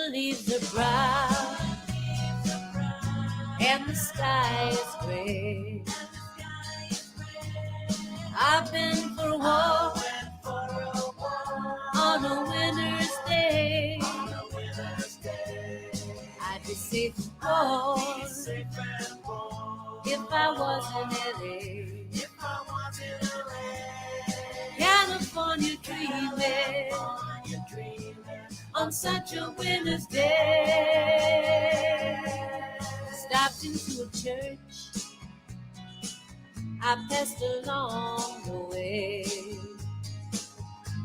the leaves are brown and the sky is gray. I've been for a walk on a winter's day. I'd be safe and warm if I was in LA. California dreaming on such a winter's day. Stopped into a church, I passed along the way.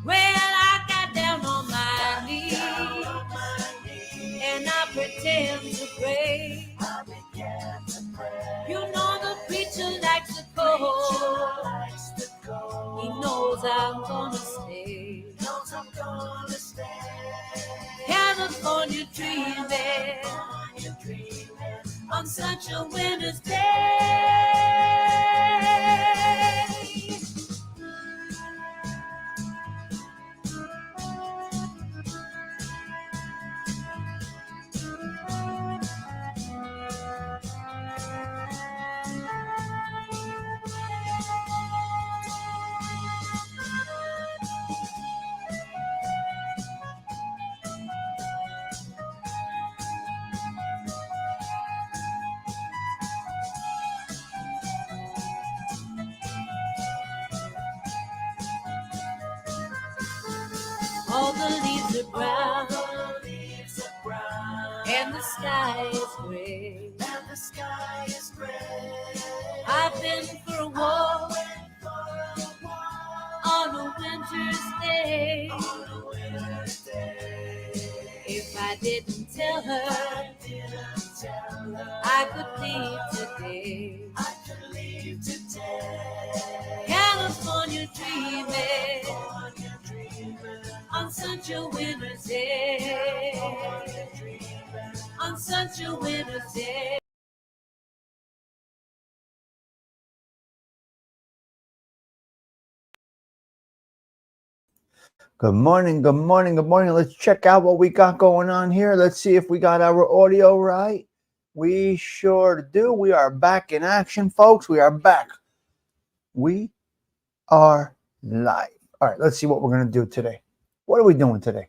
Well, I got down on my knees and I pretend to pray. You know the preacher likes to go. He knows I'm gonna stay. California dreaming on such a winter's day. All the leaves are brown, and the sky is gray. I've been for a walk on a winter's day. If I didn't tell her, I could leave today. California dreaming on such a winter's day. On such a winter's day. Good morning, good morning, good morning. Let's check out what we got going on here. Let's see if we got our audio right. We sure do. We are back in action, folks. We are back. We are live. All right, let's see what we're going to do today. What are we doing today?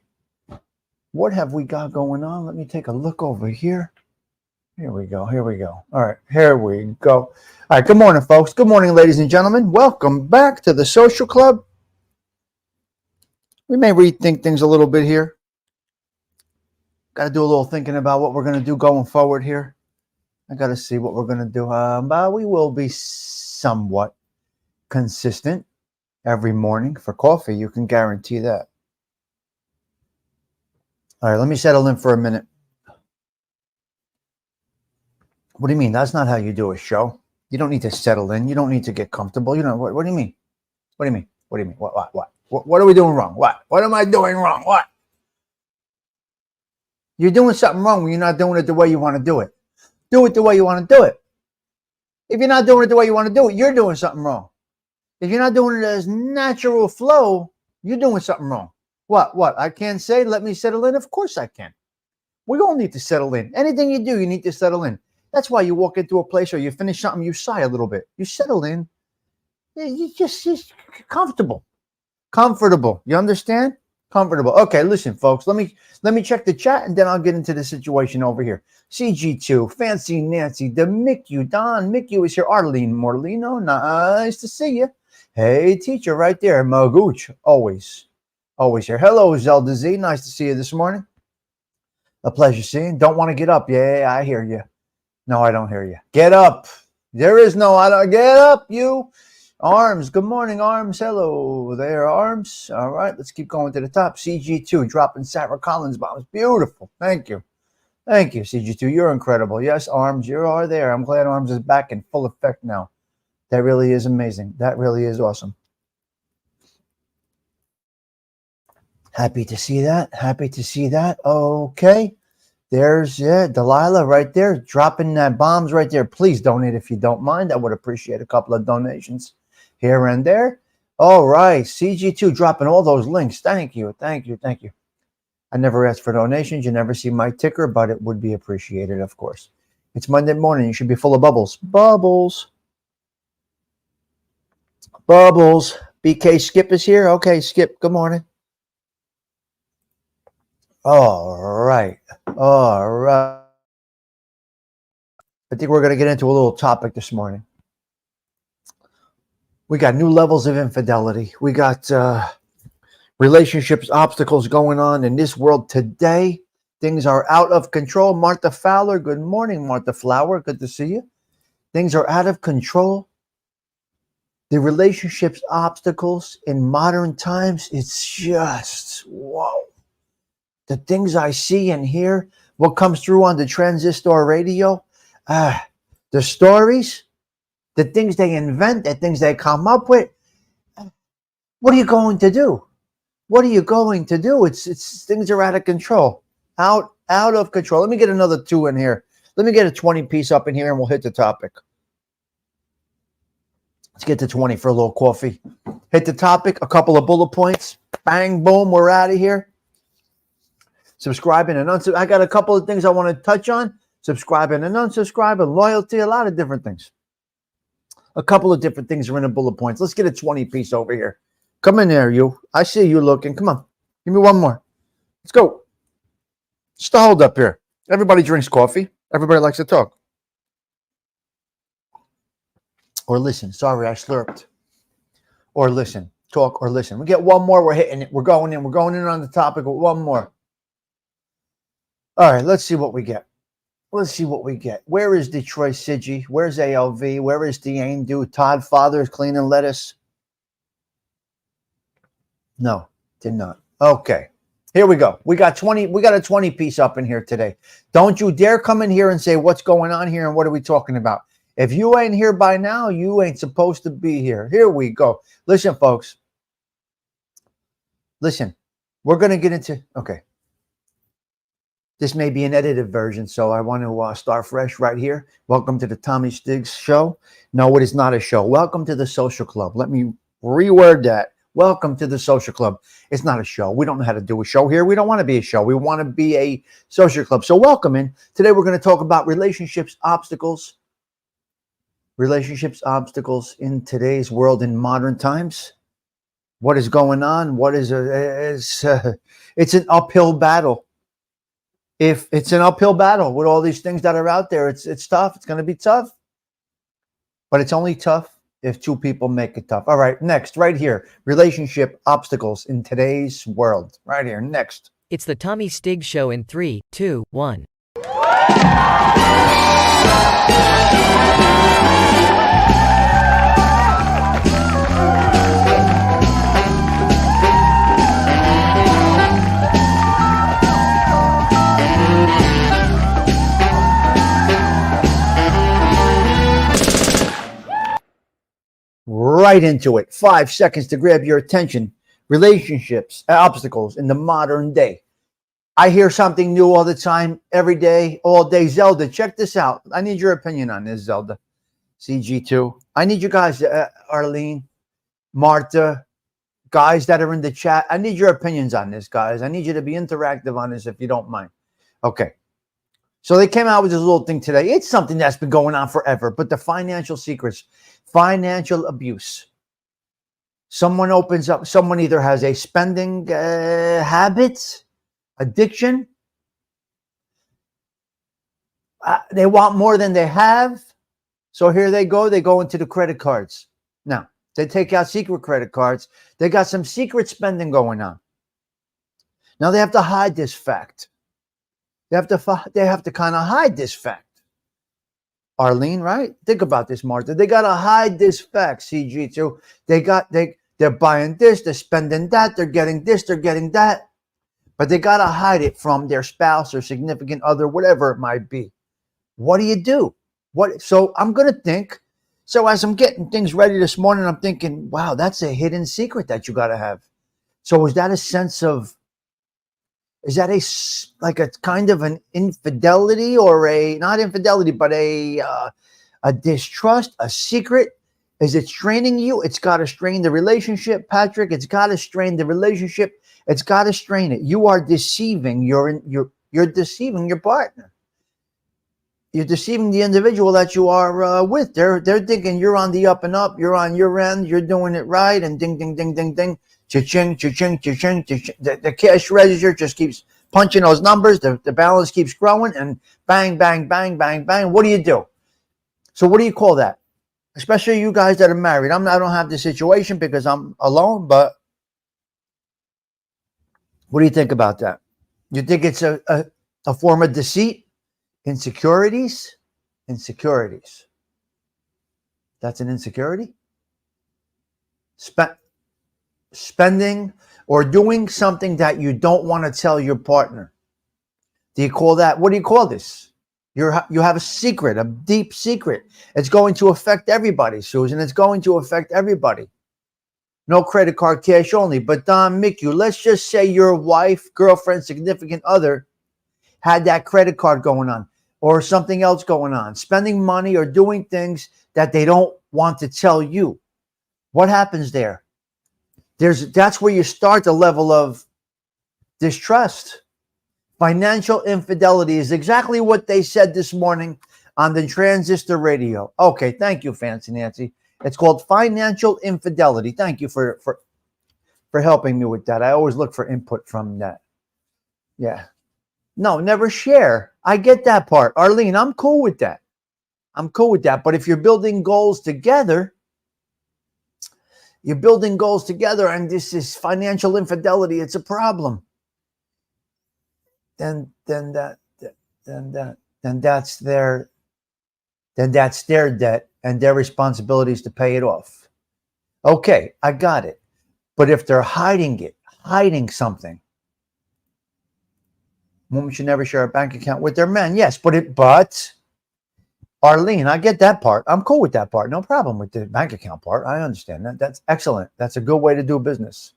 What have we got going on? Let me take a look over here. Here we go. Here we go. All right, here we go. All right, good morning, folks. Good morning, ladies and gentlemen. Welcome back to the Social Club. We may rethink things a little bit here. Got to do a little thinking about what we're going to do going forward here. I got to see what we're going to do. But we will be somewhat consistent every morning for coffee. You can guarantee that. All right, let me settle in for a minute. What do you mean? That's not how you do a show. You don't need to settle in. You don't need to get comfortable. You know, what do you mean? What do you mean? What do you mean? What are we doing wrong? What am I doing wrong? What? You're doing something wrong when you're not doing it the way you want to do it. Do it the way you want to do it. If you're not doing it the way you want to do it, you're doing something wrong. If you're not doing it as natural flow, you're doing something wrong. What? I can't say, let me settle in? Of course I can. We all need to settle in. Anything you do, you need to settle in. That's why you walk into a place or you finish something, you sigh a little bit. You settle in. You're just comfortable. Comfortable. You understand? Comfortable. Okay, listen, folks. Let me check the chat and then I'll get into the situation over here. CG2, Fancy Nancy, the Mickey, Don Mickey is here. Arlene Morlino, nice to see you. Hey, teacher, right there. Magooch, always here. Hello, Zelda Z. Nice to see you this morning. A pleasure seeing. Don't want to get up. Yeah, I hear you. No, I don't hear you. Get up. There is no, I don't. Get up, you. Arms, good morning, Arms. Hello there, Arms. All right, let's keep going to the top. CG2 dropping Sarah Collins bombs. Beautiful. Thank you. Thank you, CG2. You're incredible. Yes, Arms, you are there. I'm glad Arms is back in full effect now. That really is amazing. That really is awesome. Happy to see that. Happy to see that. Okay. There's Delilah right there, dropping that bombs right there. Please donate if you don't mind. I would appreciate a couple of donations here and there. All right, CG2 dropping all those links. Thank you. I never ask for donations. You never see my ticker, but it would be appreciated, of course. It's Monday morning. You should be full of bubbles. Bubbles. Bubbles. BK Skip is here. Okay, Skip, good morning. All right. All right. I think we're going to get into a little topic this morning. We got new levels of infidelity. We got relationships, obstacles going on in this world today. Things are out of control. Martha Fowler, good morning, Martha Flower. Good to see you. Things are out of control. The relationships, obstacles in modern times, it's just, whoa. The things I see and hear, what comes through on the transistor radio, the stories, the things they invent, the things they come up with. What are you going to do? What are you going to do? It's things are out of control. Out of control. Let me get another 2 in here. Let me get a 20 piece up in here and we'll hit the topic. Let's get to 20 for a little coffee. Hit the topic, a couple of bullet points. Bang, boom, we're out of here. Subscribing and unsubscribing. I got a couple of things I want to touch on. Subscribing and unsubscribing, loyalty, a lot of different things. A couple of different things are in the bullet points. Let's get a 20 piece over here. Come in there, you. I see you looking. Come on. Give me one more. Let's go. Just a hold up here. Everybody drinks coffee. Everybody likes to talk. Or listen. Sorry, I slurped. Or listen. Talk or listen. We get one more. We're hitting it. We're going in. We're going in on the topic with one more. All right. Let's see what we get. Let's see what we get. Where is Detroit Siggy? Where's ALV? Where is Deane Do? Todd Father's cleaning lettuce? No, did not. Okay. Here we go. We got a 20 piece up in here today. Don't you dare come in here and say what's going on here and what are we talking about. If you ain't here by now, you ain't supposed to be here. Here we go. Listen, folks. Listen, we're going to get into, okay. This may be an edited version, so I want to start fresh right here. Welcome to the Tommy Stigs show. No, it is not a show. Welcome to the social club. Let me reword that. Welcome to the social club. It's not a show. We don't know how to do a show here. We don't want to be a show. We want to be a social club. So welcome in. Today we're going to talk about relationships, obstacles. Relationships, obstacles in today's world in modern times. What is going on? It's an uphill battle. If it's an uphill battle with all these things that are out there, it's tough. It's going to be tough. But it's only tough if 2 people make it tough. All right, next, right here. Relationship obstacles in today's world. Right here, next. It's the Tommy Stigs show in 3, 2, 1. Right into it. 5 seconds to grab your attention. Relationships, obstacles in the modern day. I hear something new all the time, every day, all day. Zelda, check this out. I need your opinion on this, Zelda. CG2. I need you guys, Arlene, Martha, guys that are in the chat. I need your opinions on this, guys. I need you to be interactive on this if you don't mind. Okay. So they came out with this little thing today. It's something that's been going on forever, but the financial secrets, financial abuse. Someone opens up, someone either has a spending habit, addiction. They want more than they have. So here they go into the credit cards. Now, they take out secret credit cards. They got some secret spending going on. Now they have to hide this fact. They have to kind of hide this fact. Arlene, right? Think about this, Martha. They got to hide this fact, CG2. They're buying this, they're spending that, they're getting this, they're getting that. But they got to hide it from their spouse or significant other, whatever it might be. What do you do? So I'm going to think. So as I'm getting things ready this morning, I'm thinking, wow, that's a hidden secret that you got to have. So is that a sense of, is that like a kind of an infidelity or not infidelity, but a distrust, a secret? Is it straining you? It's got to strain the relationship, Patrick. It's got to strain the relationship. It's got to strain it. You are deceiving you're deceiving your partner. You're deceiving the individual that you are with. They're thinking you're on the up and up. You're on your end. You're doing it right. And ding, ding, ding, ding, ding. Cha-ching, cha-ching, cha-ching, cha-ching. The cash register just keeps punching those numbers. The balance keeps growing. And bang, bang, bang, bang, bang. What do you do? So what do you call that? Especially you guys that are married. I don't have the situation because I'm alone. But what do you think about that? You think it's a form of deceit? Insecurities? That's an insecurity? Spending or doing something that you don't want to tell your partner. Do you call that? What do you call this? You have a secret, a deep secret. It's going to affect everybody, Susan. It's going to affect everybody. No credit card, cash only. But Don, Mickey, let's just say your wife, girlfriend, significant other had that credit card going on or something else going on, spending money or doing things that they don't want to tell you. What happens there? That's where you start the level of distrust. Financial infidelity is exactly what they said this morning on the transistor radio. Okay, thank you, Fancy Nancy. It's called financial infidelity. Thank you for helping me with that. I always look for input from that. Yeah. No, never share. I get that part. Arlene, I'm cool with that. But if you're building goals together, and this is financial infidelity, it's a problem. Then that's their debt and their responsibilities to pay it off. Okay, I got it. But if they're hiding something, women should never share a bank account with their men. Yes, but Arlene, I get that part. I'm cool with that part. No problem with the bank account part. I understand that. That's excellent. That's a good way to do business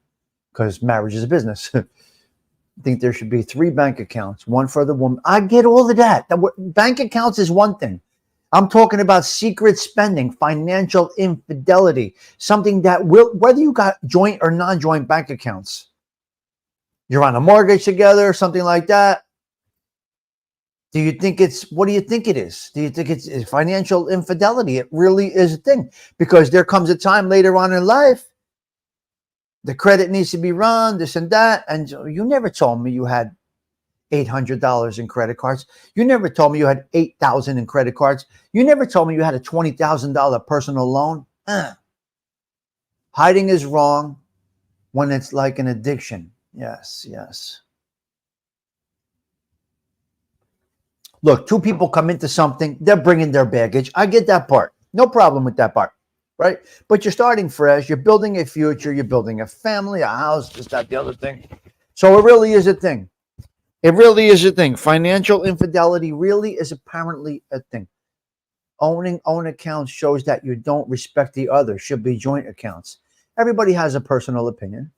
because marriage is a business. I think there should be 3 bank accounts, one for the woman. I get all of that. Bank accounts is one thing. I'm talking about secret spending, financial infidelity, something that will, whether you got joint or non-joint bank accounts, you're on a mortgage together, something like that. What do you think it is? Do you think it's financial infidelity? It really is a thing because there comes a time later on in life, the credit needs to be run, this and that. And you never told me you had $800 in credit cards. You never told me you had $8,000 in credit cards. You never told me you had a $20,000 personal loan. Hiding is wrong when it's like an addiction. Yes. Look, 2 people come into something, they're bringing their baggage. I get that part. No problem with that part, right? But you're starting fresh. You're building a future. You're building a family, a house, this, that, the other thing. So it really is a thing. Financial infidelity really is apparently a thing. Owning own accounts shows that you don't respect the other. Should be joint accounts. Everybody has a personal opinion.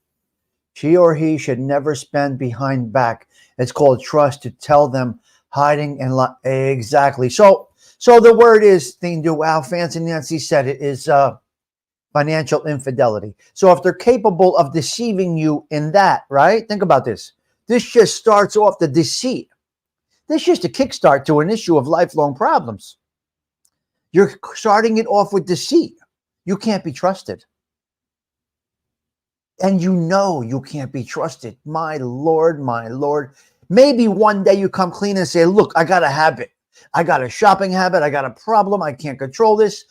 She or he should never spend behind back. It's called trust to tell them hiding and exactly. So the word is thing to how Fancy Nancy said it is financial infidelity. So if they're capable of deceiving you in that, right? Think about this. This just starts off the deceit. This is just a kickstart to an issue of lifelong problems. You're starting it off with deceit. You can't be trusted. And you can't be trusted. My Lord. Maybe one day you come clean and say, look, I got a habit. I got a shopping habit. I got a problem. I can't control this.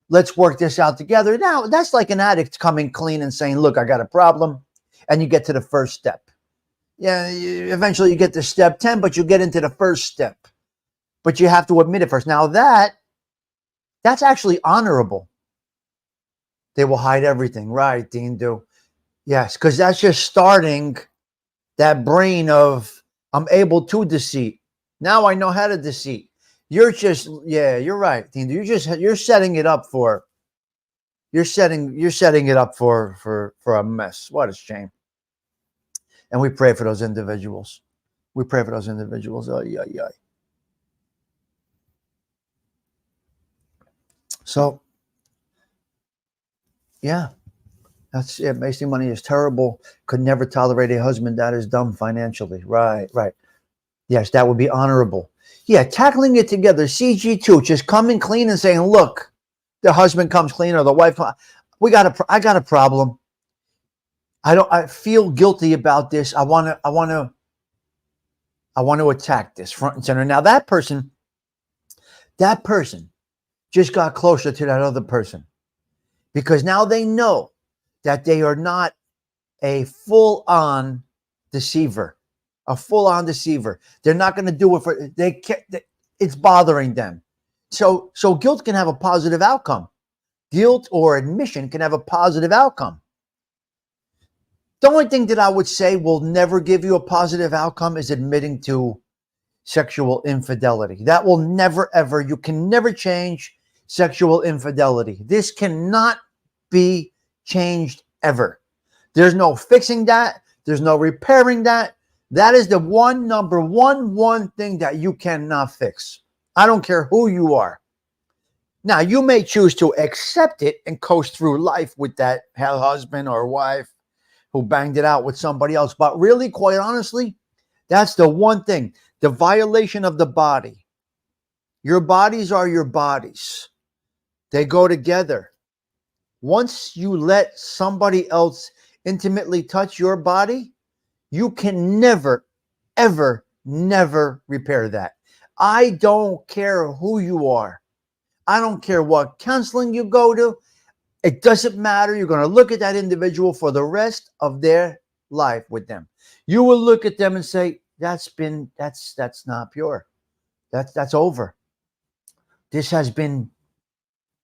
Let's work this out together. Now, that's like an addict coming clean and saying, look, I got a problem. And you get to the first step. Yeah, eventually you get to step 10, but you get into the first step. But you have to admit it first. Now that's actually honorable. They will hide everything. Right, Dean, do. Yes, because that's just starting that brain of I'm able to deceive. Now I know how to deceive. You're right, Dean. You're setting it up for a mess. What a shame. And we pray for those individuals. So, yeah. That's it. Wasting money is terrible. Could never tolerate a husband that is dumb financially. Right, right. Yes, that would be honorable. Yeah, tackling it together. CG2, just coming clean and saying, look, the husband comes clean or the wife. I got a problem. I feel guilty about this. I want to attack this front and center. Now that person just got closer to that other person because now they know that they are not a full-on deceiver, They're not going to do it for they can't. It's bothering them. So guilt can have a positive outcome. Guilt or admission can have a positive outcome. The only thing that I would say will never give you a positive outcome is admitting to sexual infidelity. That will never, ever, you can never change sexual infidelity. This cannot be changed ever. There's no fixing that. There's no repairing that. That is the number one thing that you cannot fix. I don't care who you are. Now, you may choose to accept it and coast through life with that husband or wife who banged it out with somebody else. But really, quite honestly, that's the one thing. The violation of the body. Your bodies are your bodies. They go together. Once you let somebody else intimately touch your body, you can never, ever, never repair that. I don't care who you are. I don't care what counseling you go to. It doesn't matter. You're going to look at that individual for the rest of their life with them. You will look at them and say, that's not pure. That's over. This has been,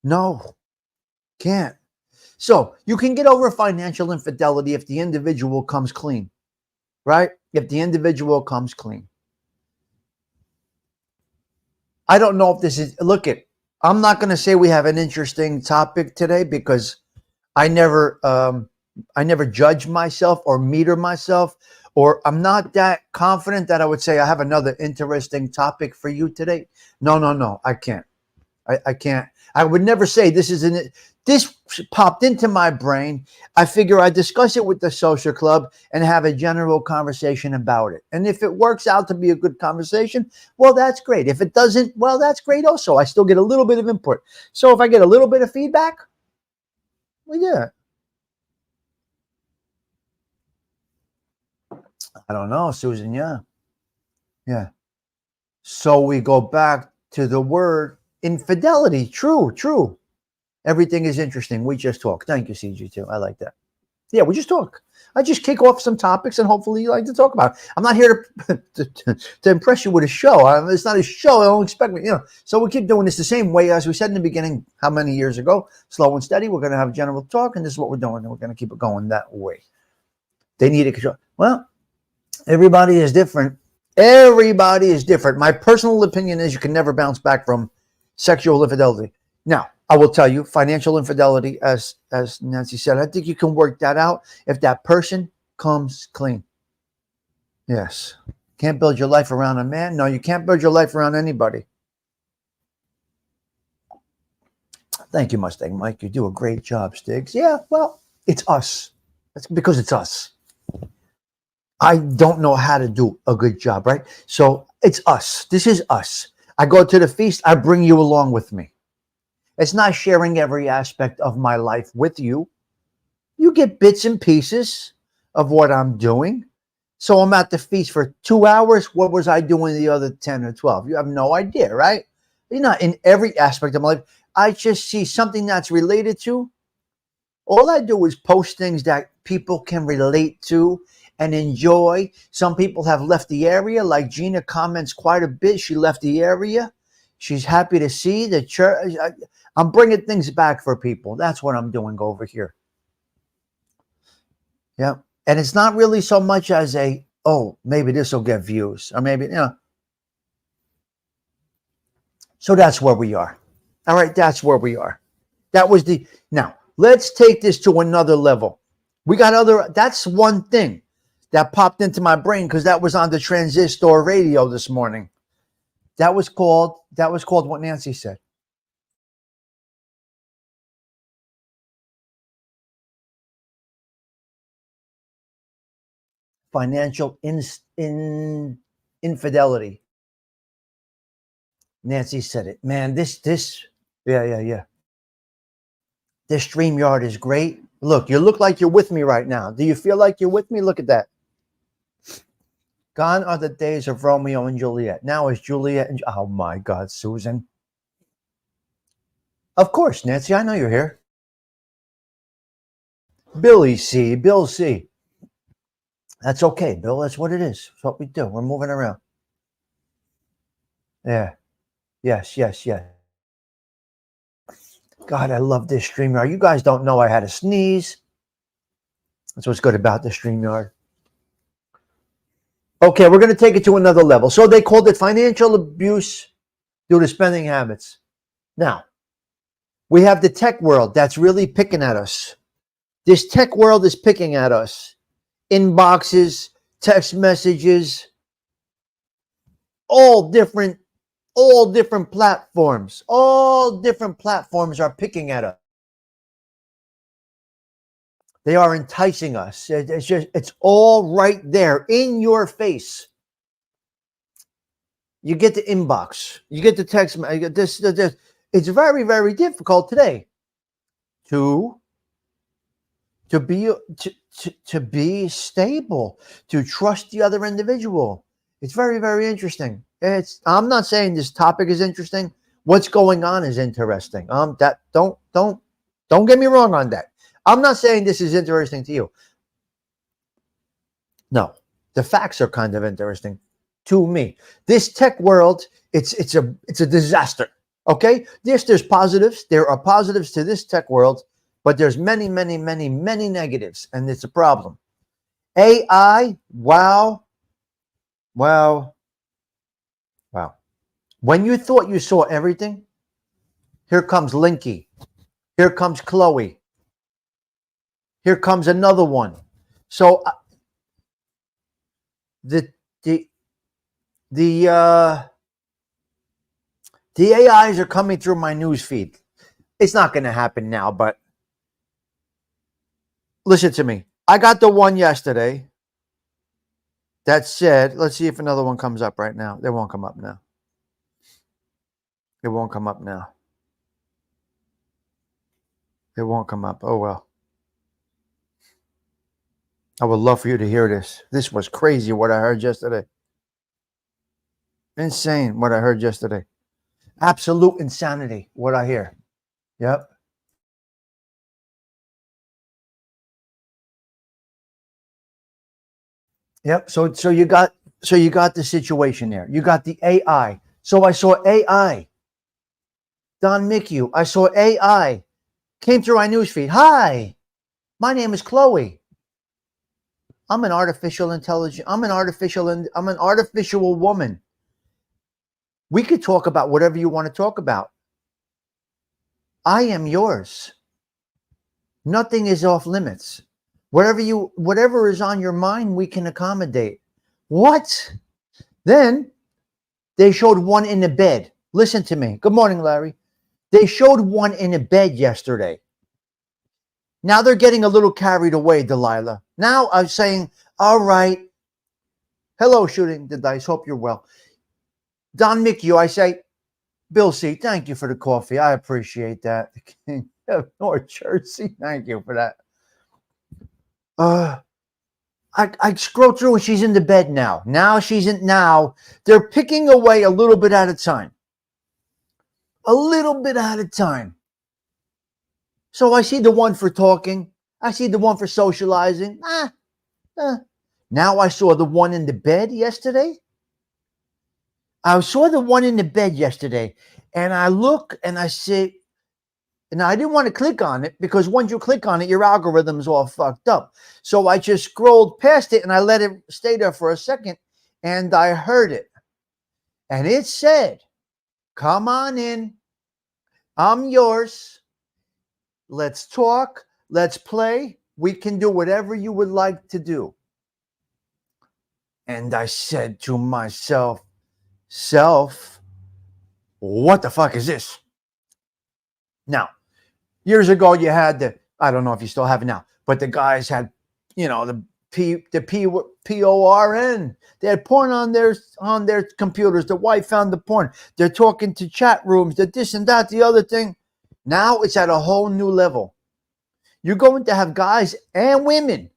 no, can't. So you can get over financial infidelity if the individual comes clean, right? If the individual comes clean. I don't know if this is, I'm not going to say we have an interesting topic today because I never judge myself or meter myself, or I'm not that confident that I would say I have another interesting topic for you today. No, I can't. I can't. I would never say this popped into my brain. I figure I discuss it with the social club and have a general conversation about it. And if it works out to be a good conversation, well, that's great. If it doesn't, well, that's great also. I still get a little bit of input. So if I get a little bit of feedback, well, yeah. I don't know, Susan. Yeah. Yeah. So we go back to the word infidelity. True. Everything is interesting. We just talk. Thank you, CG2. I like that. Yeah, we just talk. I just kick off some topics and hopefully you like to talk about it. I'm not here to impress you with a show. It's not a show. I don't expect me, So we keep doing this the same way as we said in the beginning, how many years ago? Slow and steady. We're going to have general talk, and this is what we're doing. And we're going to keep it going that way. They need to control. Well, everybody is different. My personal opinion is you can never bounce back from sexual infidelity. Now, I will tell you, financial infidelity, as Nancy said, I think you can work that out if that person comes clean. Yes. Can't build your life around a man. No, you can't build your life around anybody. Thank you, Mustang Mike. You do a great job, Stigs. Yeah, well, it's us. That's because it's us. I don't know how to do a good job, right? So it's us. This is us. I go to the feast. I bring you along with me. It's not sharing every aspect of my life with you. You get bits and pieces of what I'm doing. So I'm at the feast for 2 hours. What was I doing the other 10 or 12? You have no idea, right? You're not in every aspect of my life. I just see something that's related to. All I do is post things that people can relate to and enjoy. Some people have left the area. Like Gina comments quite a bit. She left the area. She's happy to see the church. I'm bringing things back for people. That's what I'm doing over here. Yeah. And it's not really so much as maybe this will get views or maybe, So that's where we are. All right. That's where we are. Now let's take this to another level. That's one thing that popped into my brain because that was on the transistor radio this morning. That was called what Nancy said. financial infidelity. Nancy said it. Man, yeah. This StreamYard is great. Look, you look like you're with me right now. Do you feel like you're with me? Look at that. Gone are the days of Romeo and Juliet. Now it's Juliet and... Oh, my God, Susan. Of course, Nancy, I know you're here. Bill C. That's okay, Bill. That's what it is. That's what we do. We're moving around. Yeah. Yes. God, I love this StreamYard. You guys don't know I had a sneeze. That's what's good about the StreamYard. Okay, we're going to take it to another level. So they called it financial abuse due to spending habits. Now, we have the tech world that's really picking at us. This tech world is picking at us. Inboxes, text messages, all different platforms. All different platforms are picking at us. They are enticing us. It's all right there in your face. You get the inbox. You get the text. You get this. It's very, very difficult today to be stable, to trust the other individual. It's very, very interesting. I'm not saying this topic is interesting. What's going on is interesting. Don't get me wrong on that. I'm not saying this is interesting to you. No, the facts are kind of interesting to me. This tech world, it's a disaster. Okay, there's positives. There are positives to this tech world, but there's many negatives, and it's a problem. AI, wow. When you thought you saw everything, here comes Linky. Here comes Chloe. Here comes another one. So the AIs are coming through my news feed. It's not going to happen now, but listen to me. I got the one yesterday that said, let's see if another one comes up right now. They won't come up now. It won't come up now. It won't come up. Oh, well. I would love for you to hear this. This was crazy what I heard yesterday. Insane what I heard yesterday. Absolute insanity what I hear. Yep. So you got the situation there. You got the AI. So I saw AI. Don Michio. I saw AI. Came through my newsfeed. Hi, my name is Chloe. I'm an artificial intelligence. I'm an artificial woman. We could talk about whatever you want to talk about. I am yours. Nothing is off limits. Whatever is on your mind, we can accommodate. What? Then they showed one in the bed. Listen to me. Good morning, Larry. They showed one in a bed yesterday. Now they're getting a little carried away, Delilah. Now I'm saying, all right. Hello, Shooting the Dice. Hope you're well. Don Michio, I say, Bill C., thank you for the coffee. I appreciate that. The King of North Jersey, thank you for that. I scroll through and she's in the bed now. Now they're picking away a little bit at a time. A little bit at a time. So I see the one for talking. I see the one for socializing. Now I saw the one in the bed yesterday. I saw the one in the bed yesterday. And I look and I see, and I didn't want to click on it because once you click on it, your algorithm's all fucked up. So I just scrolled past it and I let it stay there for a second. And I heard it. And it said, come on in. I'm yours. Let's talk. Let's play. We can do whatever you would like to do. And I said to myself, what the fuck is this? Now, years ago, you had I don't know if you still have it now, but the guys had, the PORN. They had porn on their computers. The wife found the porn. They're talking to chat rooms. They're this and that, the other thing. Now it's at a whole new level. You're going to have guys and women.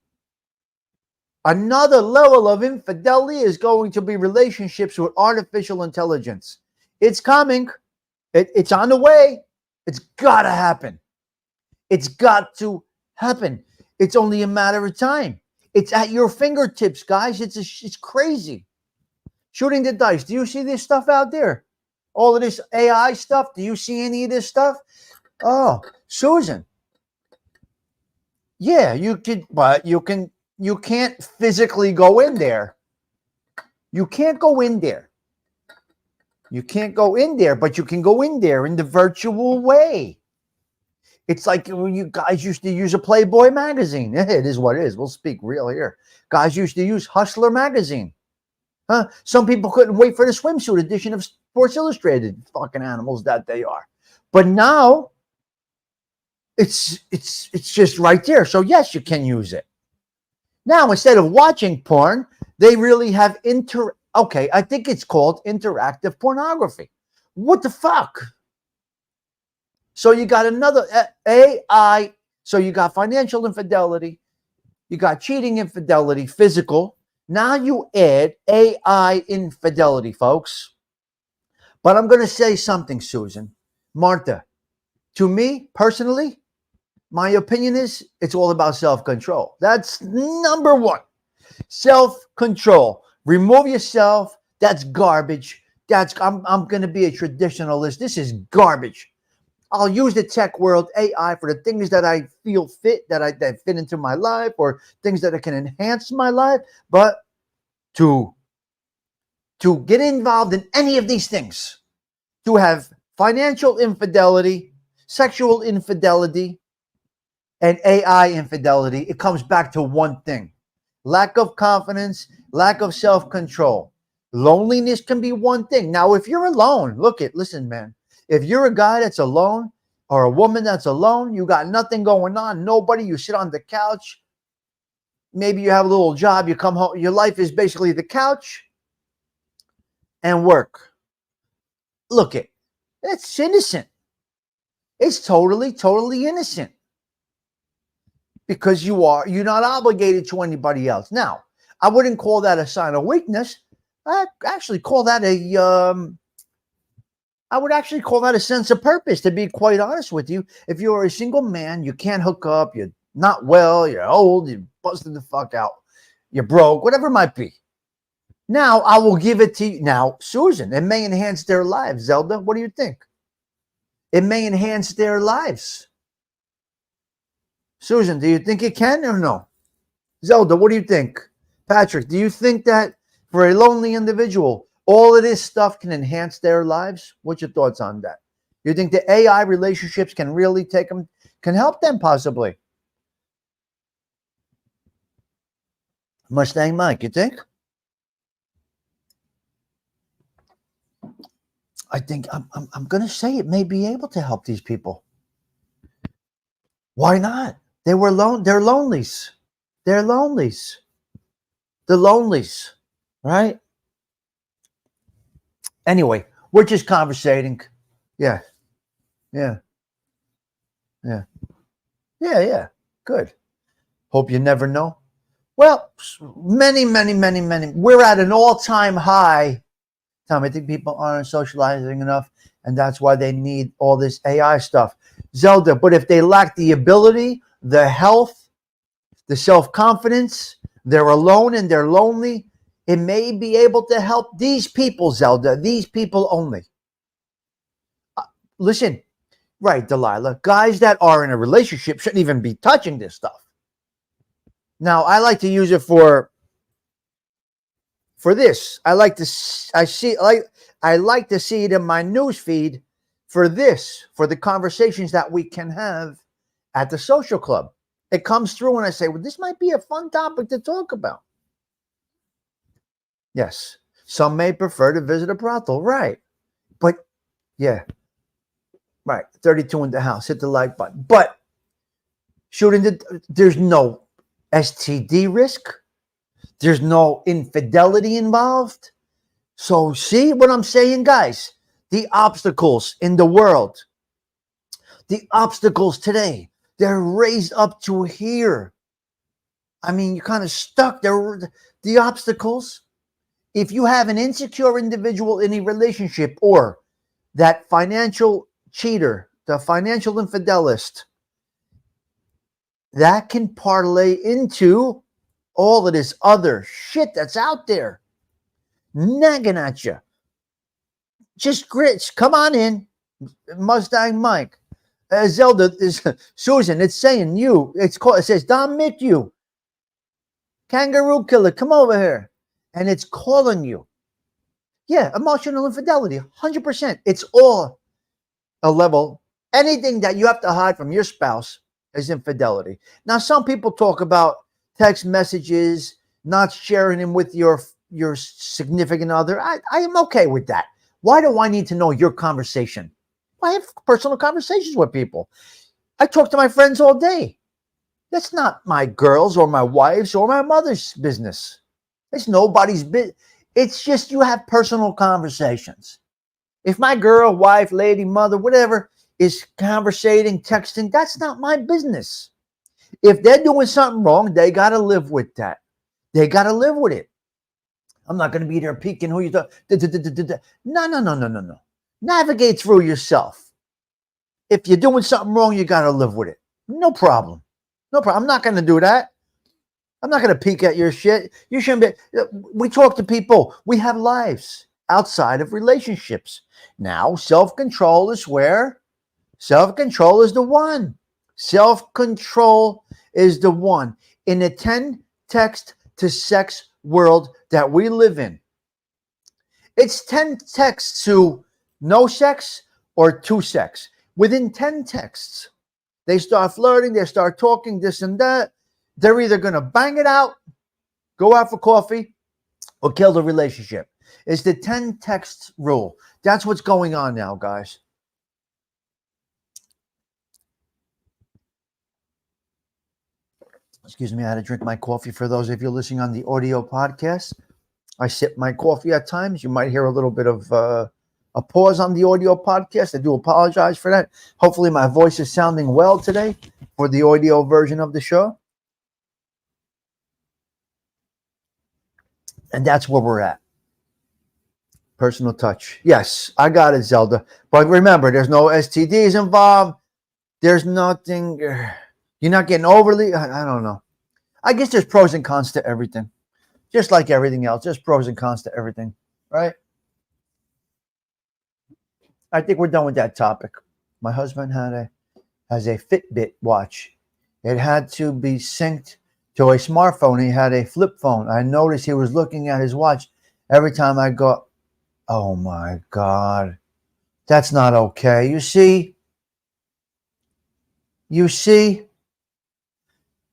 Another level of infidelity is going to be relationships with artificial intelligence. It's coming. It's on the way. It's got to happen. It's got to happen. It's only a matter of time. It's at your fingertips, guys. It's crazy. Shooting the dice. Do you see this stuff out there? All of this AI stuff. Do you see any of this stuff? Oh, Susan. Yeah, you could, but you can't physically go in there. You can't go in there. You can't go in there, but you can go in there in the virtual way. It's like when you guys used to use a Playboy magazine. It is what it is. We'll speak real here. Guys used to use Hustler magazine. Huh? Some people couldn't wait for the swimsuit edition of Sports Illustrated. Fucking animals that they are. But now it's just right there. So yes, you can use it. Now instead of watching porn, they really have I think it's called interactive pornography. What the fuck? So you got another AI. So you got financial infidelity. You got cheating infidelity, physical. Now you add AI infidelity, folks. But I'm going to say something, Susan. Martha, to me personally, my opinion is it's all about self-control. That's number one. Self-control. Remove yourself. That's garbage. I'm going to be a traditionalist. This is garbage. I'll use the tech world, AI, for the things that I feel fit, that fit into my life, or things that can enhance my life. But to get involved in any of these things, to have financial infidelity, sexual infidelity, and AI infidelity, it comes back to one thing: lack of confidence, lack of self-control. Loneliness can be one thing. Now, if you're alone, listen, man. If you're a guy that's alone or a woman that's alone, you got nothing going on, nobody, you sit on the couch. Maybe you have a little job, you come home, your life is basically the couch and work. It's innocent. It's totally, totally innocent. Because you're not obligated to anybody else. Now, I wouldn't call that a sign of weakness. I actually call that I would actually call that a sense of purpose, to be quite honest with you. If you're a single man, you can't hook up, you're not well, you're old, you're busted the fuck out, you're broke, whatever it might be. Now, I will give it to you. Now, Susan, it may enhance their lives. Zelda, what do you think? It may enhance their lives. Susan, do you think it can or no? Zelda, what do you think? Patrick, do you think that for a lonely individual, all of this stuff can enhance their lives? What's your thoughts on that? You think the AI relationships can really can help them possibly? Mustang Mike, you think? I think I'm going to say it may be able to help these people. Why not? They're lonelies. They're lonelies. The lonelies, right? Anyway, we're just conversating. Yeah. Good. Hope you never know. Well, many. We're at an all-time high. Tom, I think people aren't socializing enough, and that's why they need all this AI stuff. Zelda, but if they lack the ability, the health, the self-confidence, they're alone and they're lonely, it may be able to help these people, Zelda, these people only. Listen, right, Delilah, guys that are in a relationship shouldn't even be touching this stuff. Now, I like to use it for this. I like to see it in my news feed for the conversations that we can have at the social club. It comes through and I say, well, this might be a fun topic to talk about. Yes. Some may prefer to visit a brothel. Right. But yeah. Right. 32 in the house. Hit the like button. But there's no STD risk. There's no infidelity involved. So see what I'm saying, guys? The obstacles in the world, the obstacles today, they're raised up to here. I mean, you're kind of stuck there. The obstacles, if you have an insecure individual in a relationship or that financial cheater, the financial infidelist, that can parlay into all of this other shit that's out there nagging at you. Just grits. Come on in, Mustang Mike. Zelda is Susan. It's saying you. It's called. It says Don Mick you. Kangaroo killer. Come over here, and it's calling you. Yeah, emotional infidelity. 100%. It's all a level. Anything that you have to hide from your spouse is infidelity. Now, some people talk about text messages, not sharing them with your significant other. I am okay with that. Why do I need to know your conversation? I have personal conversations with people. I talk to my friends all day. That's not my girls or my wives or my mother's business. It's nobody's business. It's just you have personal conversations. If my girl, wife, lady, mother, whatever is conversating, texting, that's not my business. If they're doing something wrong, they got to live with that. They got to live with it. I'm not going to be there peeking who you thought. No. Navigate through yourself. If you're doing something wrong, you got to live with it. No problem. No problem. I'm not going to do that. I'm not going to peek at your shit. You shouldn't be. We talk to people. We have lives outside of relationships. Now, self-control is where? Self-control is the one. Self-control is the one. In the 10 text to sex world that we live in, it's 10 texts to no sex or to sex. Within 10 texts, they start flirting, they start talking this and that. They're either going to bang it out, go out for coffee, or kill the relationship. It's the 10 texts rule. That's what's going on now, guys. Excuse me, I had to drink my coffee. For those of you listening on the audio podcast, I sip my coffee at times. You might hear a little bit of a pause on the audio podcast. I do apologize for that. Hopefully my voice is sounding well today for the audio version of the show. And that's where we're at. Personal touch. Yes, I got it, Zelda. But remember, there's no STDs involved. There's nothing. You're not getting overly. I don't know. I guess there's pros and cons to everything. Just like everything else, there's pros and cons to everything, right? I think we're done with that topic. My husband has a Fitbit watch. It had to be synced to a smartphone. He had a flip phone. I noticed he was looking at his watch every time I go, oh my God, that's not okay. You see,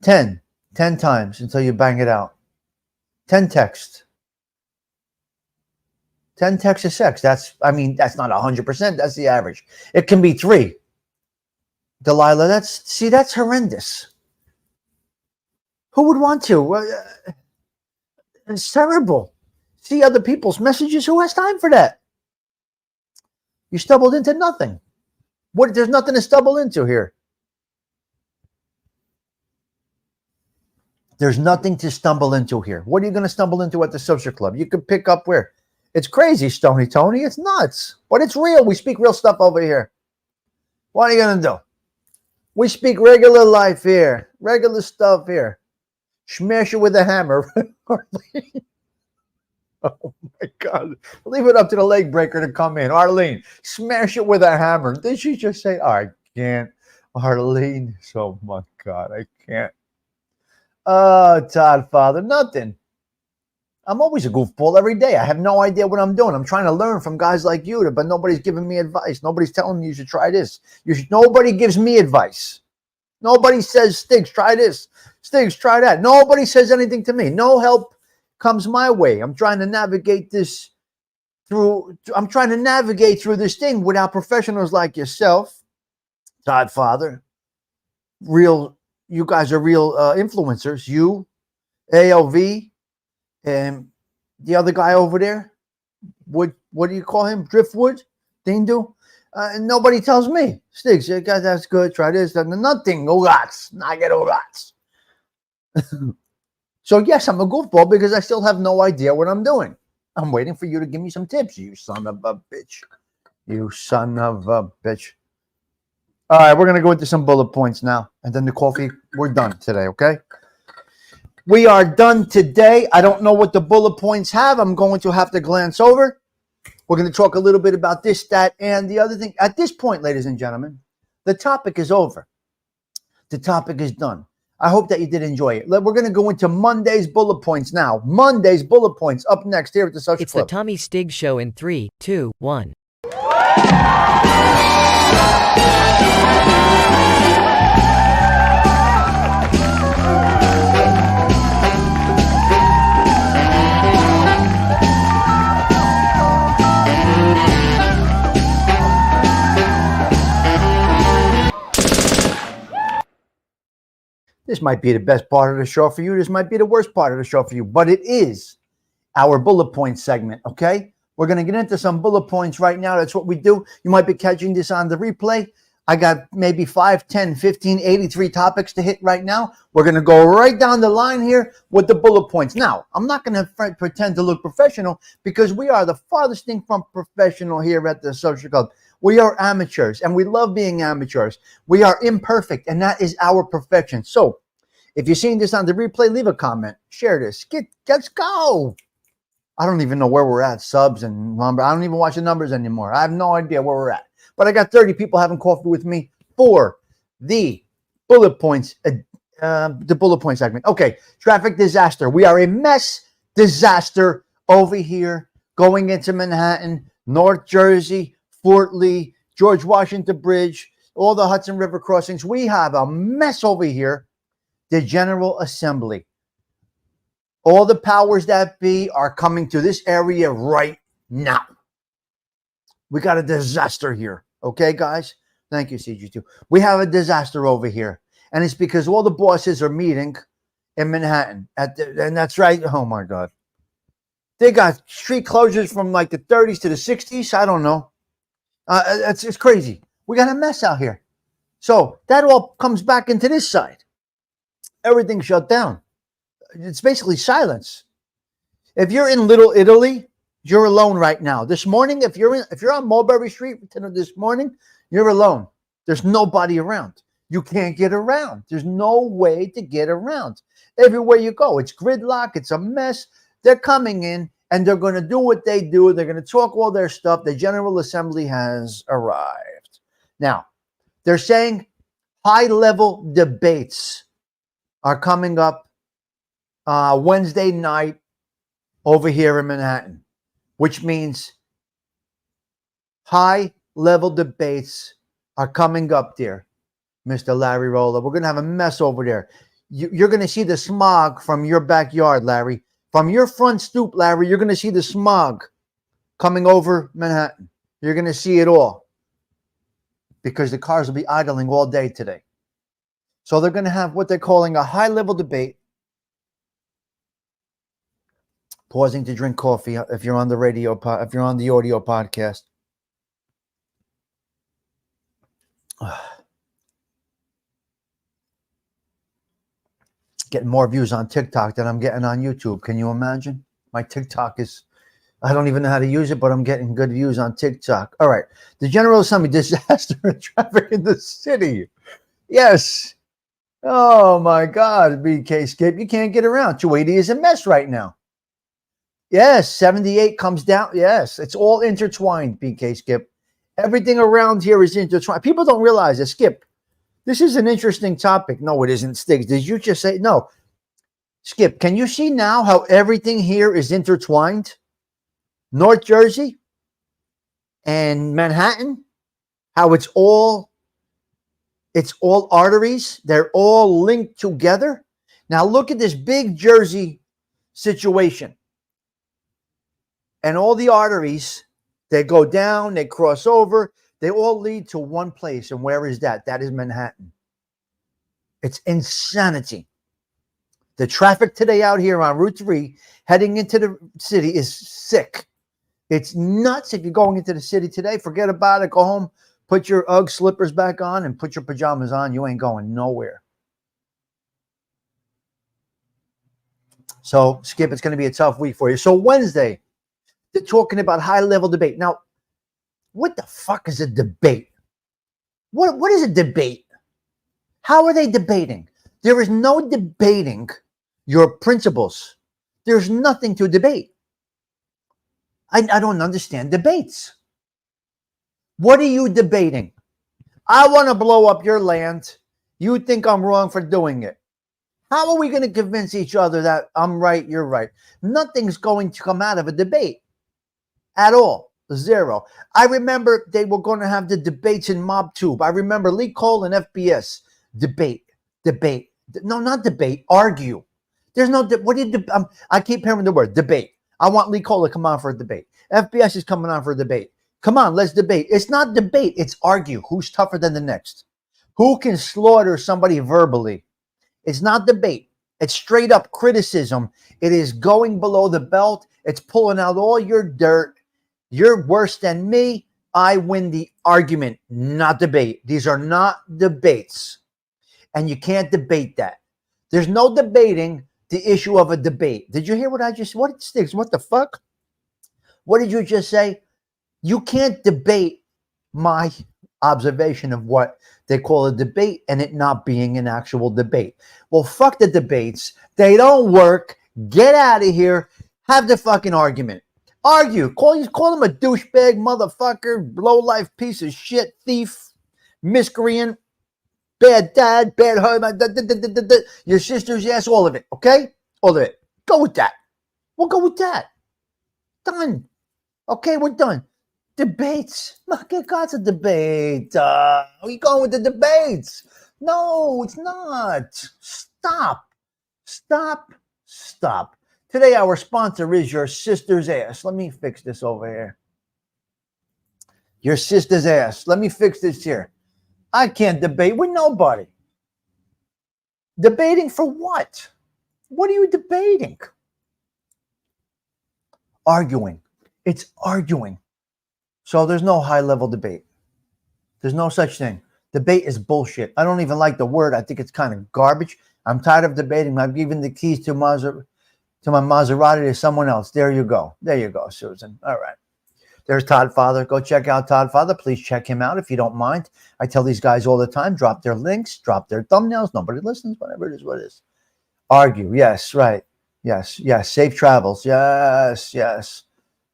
10 times until you bang it out. 10 texts. 10 texts of sex. That's not 100%. That's the average. It can be 3. Delilah, that's horrendous. Who would want to? It's terrible. See other people's messages. Who has time for that? You stumbled into nothing. There's nothing to stumble into here. There's nothing to stumble into here. What are you going to stumble into at the social club? You could pick up where? It's crazy, Stony Tony. It's nuts. But it's real. We speak real stuff over here. What are you going to do? We speak regular life here. Regular stuff here. Smash it with a hammer. Oh my God. Leave it up to the leg breaker to come in. Arlene, smash it with a hammer. Did she just say, oh, I can't. Arlene, oh my God, I can't. Todd Father, nothing. I'm always a goofball every day. I have no idea what I'm doing. I'm trying to learn from guys like you, but nobody's giving me advice. Nobody's telling me you should try this. Nobody gives me advice. Nobody says, Stigs, try this. Stigs, try that. Nobody says anything to me. No help comes my way. I'm trying to navigate this through this thing without professionals like yourself, Todd Father. You guys are real influencers. You, AOV, And the other guy over there, what do you call him? Driftwood? Dindu? And nobody tells me. Stigs, guys, that's good. Try this. Nothing. No rats. I get no rats. So, yes, I'm a goofball because I still have no idea what I'm doing. I'm waiting for you to give me some tips, you son of a bitch. You son of a bitch. All right, we're going to go into some bullet points now. And then the coffee, we're done today, okay? We are done today. I don't know what the bullet points have. I'm going to have to glance over. We're going to talk a little bit about this, that, and the other thing. At this point, ladies and gentlemen, the topic is over. The topic is done. I hope that you did enjoy it. We're going to go into Monday's bullet points now. Monday's bullet points up next here at the Social It's Club. the Tommy Stigs Show in 3, 2, 1. This might be the best part of the show for you. This might be the worst part of the show for you, but it is our bullet point segment, okay? We're going to get into some bullet points right now. That's what we do. You might be catching this on the replay. I got maybe 5, 10, 15, 83 topics to hit right now. We're going to go right down the line here with the bullet points. Now, I'm not going to pretend to look professional because we are the farthest thing from professional here at the Social Club. We are amateurs, and we love being amateurs. We are imperfect, and that is our perfection. So, if you're seeing this on the replay, leave a comment. Share this. Let's go. I don't even know where we're at, subs and number. I don't even watch the numbers anymore. I have no idea where we're at. But I got 30 people having coffee with me for the bullet points, the bullet point segment. Okay, traffic disaster. We are a mess disaster over here going into Manhattan, North Jersey, Fort Lee, George Washington Bridge, all the Hudson River crossings. We have a mess over here. The General Assembly. All the powers that be are coming to this area right now. We got a disaster here. Okay, guys? Thank you, CG2. We have a disaster over here. And it's because all the bosses are meeting in Manhattan. And that's right. Oh, my God. They got street closures from like the 30s to the 60s. I don't know. It's crazy. We got a mess out here. So that all comes back into this side. Everything shut down. It's basically silence. If you're in Little Italy, you're alone right now. This morning, if you're on Mulberry Street this morning, you're alone. There's nobody around. You can't get around. There's no way to get around. Everywhere you go, it's gridlock. It's a mess. They're coming in and they're going to do what they do. They're going to talk all their stuff. The General Assembly has arrived. Now, they're saying high-level debates are coming up Wednesday night over here in Manhattan, which means high-level debates are coming up there, Mr. Larry Roller. We're going to have a mess over there. You're going to see the smog from your backyard, Larry. From your front stoop, Larry, you're going to see the smog coming over Manhattan. You're going to see it all because the cars will be idling all day today. So they're going to have what they're calling a high-level debate. Pausing to drink coffee if you're on the radio, if you're on the audio podcast. Getting more views on TikTok than I'm getting on YouTube. Can you imagine? My TikTok is, I don't even know how to use it, but I'm getting good views on TikTok. All right. The General Assembly disaster and traffic in the city. Yes. Oh, my God, BK Skip. You can't get around. 280 is a mess right now. Yes, 78 comes down. Yes, it's all intertwined, BK Skip. Everything around here is intertwined. People don't realize it. Skip, this is an interesting topic. No, it isn't, Stigs. Did you just say no? Skip, can you see now how everything here is intertwined? North Jersey and Manhattan, how it's all arteries. They're all linked together. Now look at this big Jersey situation. And all the arteries, they go down, they cross over, they all lead to one place. And where is that? That is Manhattan. It's insanity. The traffic today out here on Route 3 heading into the city is sick. It's nuts. If you're going into the city today, forget about it. Go home, put your Ugg slippers back on, and put your pajamas on. You ain't going nowhere. So, Skip, it's going to be a tough week for you. So, Wednesday, they're talking about high-level debate. Now, what the fuck is a debate? What is a debate? How are they debating? There is no debating your principles. There's nothing to debate. I don't understand debates. What are you debating? I want to blow up your land. You think I'm wrong for doing it. How are we going to convince each other that I'm right, you're right? Nothing's going to come out of a debate at all. Zero. I remember they were going to have the debates in MobTube. I remember Lee Cole and FBS. Debate. No, not debate. Argue. There's no, what do you, I keep hearing the word debate. I want Lee Cole to come on for a debate. FBS is coming on for a debate. Come on, let's debate. It's not debate. It's argue. Who's tougher than the next? Who can slaughter somebody verbally? It's not debate. It's straight up criticism. It is going below the belt. It's pulling out all your dirt. You're worse than me. I win the argument, not debate. These are not debates. And you can't debate that. There's no debating the issue of a debate. Did you hear what I just, what Stigs? What the fuck? What did you just say? You can't debate my observation of what they call a debate and it not being an actual debate. Well, fuck the debates. They don't work. Get out of here. Have the fucking argument. Argue. Call him a douchebag, motherfucker, low-life piece of shit, thief, miscreant, bad dad, bad husband, your sister's ass, all of it, okay? All of it. Go with that. We'll go with that. Done. Okay, we're done. Debates. My God's a debate. Are you going with the debates? No, it's not. Stop. Today, our sponsor is Your Sister's Ass. Let me fix this over here. Your Sister's Ass. Let me fix this here. I can't debate with nobody. Debating for what? What are you debating? Arguing. It's arguing. So there's no high-level debate. There's no such thing. Debate is bullshit. I don't even like the word. I think it's kind of garbage. I'm tired of debating. I've given the keys to my Maserati to someone else. There you go. There you go, Susan. All right. There's Todd Father. Go check out Todd Father. Please check him out if you don't mind. I tell these guys all the time, drop their links, drop their thumbnails. Nobody listens, whatever it is, what it is. Argue. Yes, right. Yes. Safe travels. Yes.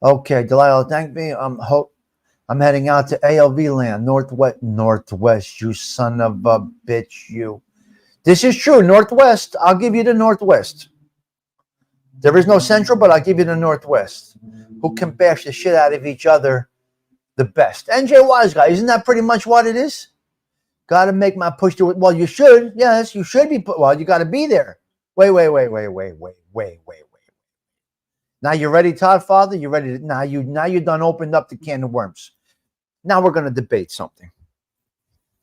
Okay, Delilah, thank me. I'm heading out to ALV land, Northwest, you son of a bitch, you. This is true, Northwest. I'll give you the Northwest. There is no Central, but I'll give you the Northwest. Who can bash the shit out of each other the best? NJ Wise Guy, isn't that pretty much what it is? Got to make my push to it. Well, you should. Yes, you should be. Well, you got to be there. Wait. Now you ready, Todd Father? You ready? Now you done opened up the can of worms. Now we're going to debate something.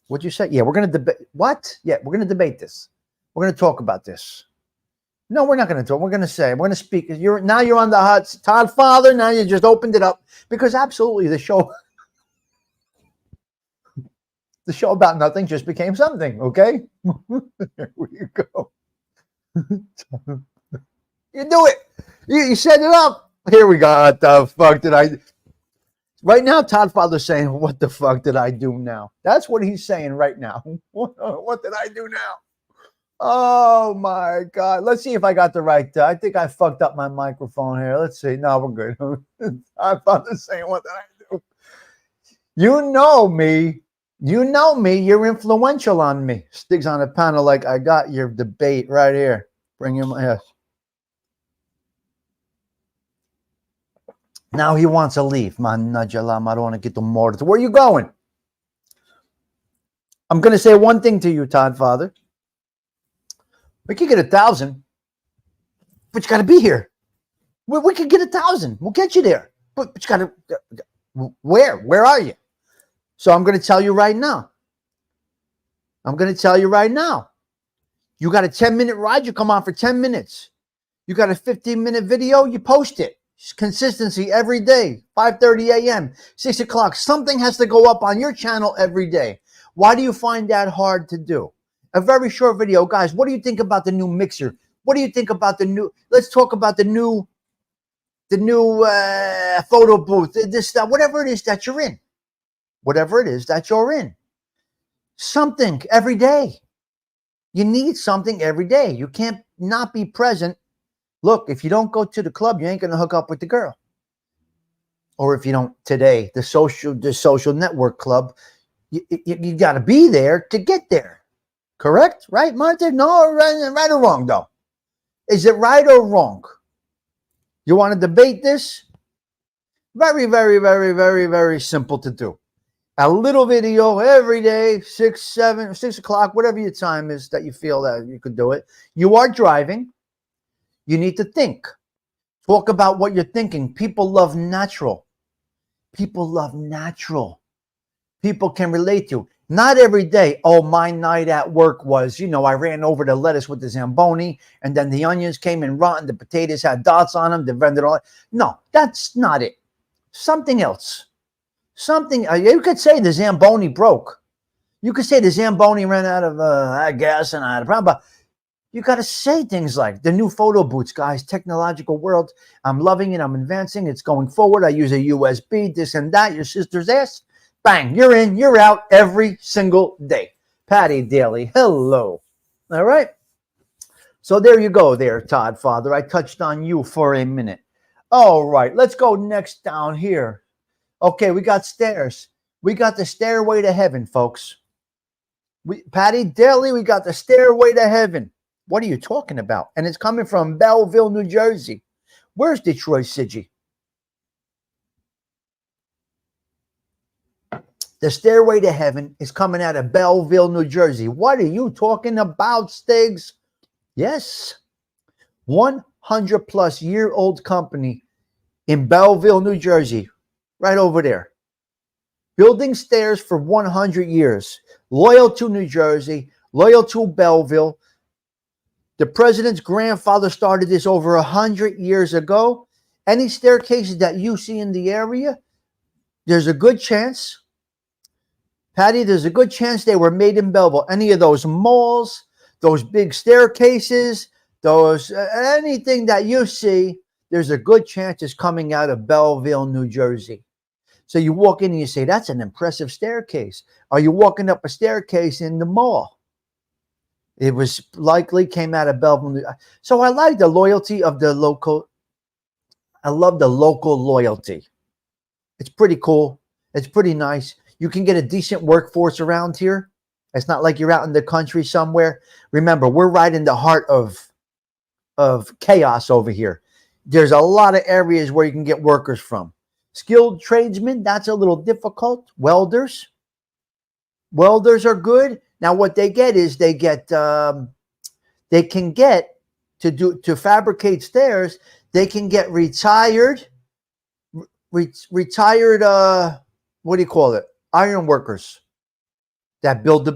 What'd you say? Yeah, we're going to debate. What? Yeah, we're going to debate this. We're going to talk about this. No, we're not going to talk. We're going to speak. You're on the hot Todd Father. Now you just opened it up because absolutely the show about nothing just became something. Okay, here we go. You do it. You set it up. Here we go. What the fuck did I? Right now, Todd Father's saying, "What the fuck did I do now?" That's what he's saying right now. What did I do now? Oh my God. Let's see if I got the right. I think I fucked up my microphone here. Let's see. No, we're good. Todd Father's saying, "What did I do?" You know me. You're influential on me. Stigs on a panel like I got your debate right here. Bring him. Yes. Now he wants to leave. Man, I don't want to get the more. Where are you going? I'm going to say one thing to you, Todd Father. We could get 1,000, but you got to be here. We could get 1,000. We'll get you there. But you got to. Where are you? So I'm going to tell you right now. You got a 10-minute ride, you come on for 10 minutes. You got a 15-minute video, you post it. Consistency every day, 5:30 a.m., 6 o'clock. Something has to go up on your channel every day. Why do you find that hard to do? A very short video. Guys, what do you think about the new mixer? What do you think about the new, let's talk about the new photo booth, this, that, whatever it is that you're in. Whatever it is that you're in. Something every day. You need something every day. You can't not be present. Look, if you don't go to the club, you ain't going to hook up with the girl. Or if you don't today, the social network club, you got to be there to get there. Correct? Right, Monte? No, right or wrong, though? Is it right or wrong? You want to debate this? Very, very, very, very, very simple to do. A little video every day, 6 o'clock, whatever your time is that you feel that you could do it. You are driving. You need to think. Talk about what you're thinking. People love natural. People love natural. People can relate to. Not every day, oh, my night at work was, I ran over the lettuce with the Zamboni, and then the onions came in rotten, the potatoes had dots on them, the vendor all. No, that's not it. Something else. Something, you could say the Zamboni broke. You could say the Zamboni ran out of gas and I had a problem, but you got to say things like the new photo booths, guys, technological world. I'm loving it. I'm advancing. It's going forward. I use a USB, this and that. Your sister's ass. Bang. You're in. You're out every single day. Patty Daly. Hello. All right. So there you go there, Todd Father. I touched on you for a minute. All right. Let's go next down here. Okay. We got stairs. We got the stairway to heaven, folks. Patty Daly, we got the stairway to heaven. What are you talking about? And it's coming from Belleville, New Jersey. Where's Detroit City? The stairway to heaven is coming out of Belleville, New Jersey. What are you talking about, Stigs? Yes. 100-plus-year-old company in Belleville, New Jersey. Right over there. Building stairs for 100 years. Loyal to New Jersey. Loyal to Belleville. The president's grandfather started this over 100 years ago. Any staircases that you see in the area, there's a good chance, Patty, there's a good chance they were made in Belleville. Any of those malls, those big staircases, those anything that you see, there's a good chance it's coming out of Belleville, New Jersey. So you walk in and you say, that's an impressive staircase. Are you walking up a staircase in the mall? It was likely came out of Belleville. So I like the loyalty of the local. I love the local loyalty. It's pretty cool. It's pretty nice. You can get a decent workforce around here. It's not like you're out in the country somewhere. Remember, we're right in the heart of chaos over here. There's a lot of areas where you can get workers from. Skilled tradesmen, that's a little difficult. Welders. Welders are good. Now, what they get is they can get to fabricate stairs. They can get retired. What do you call it? Iron workers that build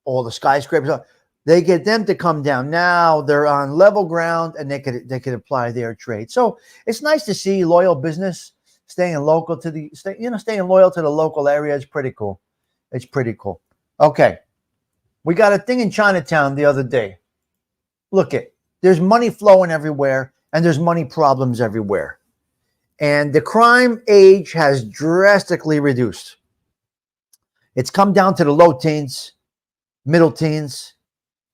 all the skyscrapers. They get them to come down. Now they're on level ground and they could apply their trade. So it's nice to see loyal business staying loyal to the local area. It's pretty cool. It's pretty cool. Okay. We got a thing in Chinatown the other day. Look there's money flowing everywhere and there's money problems everywhere. And the crime age has drastically reduced. It's come down to the low teens, middle teens.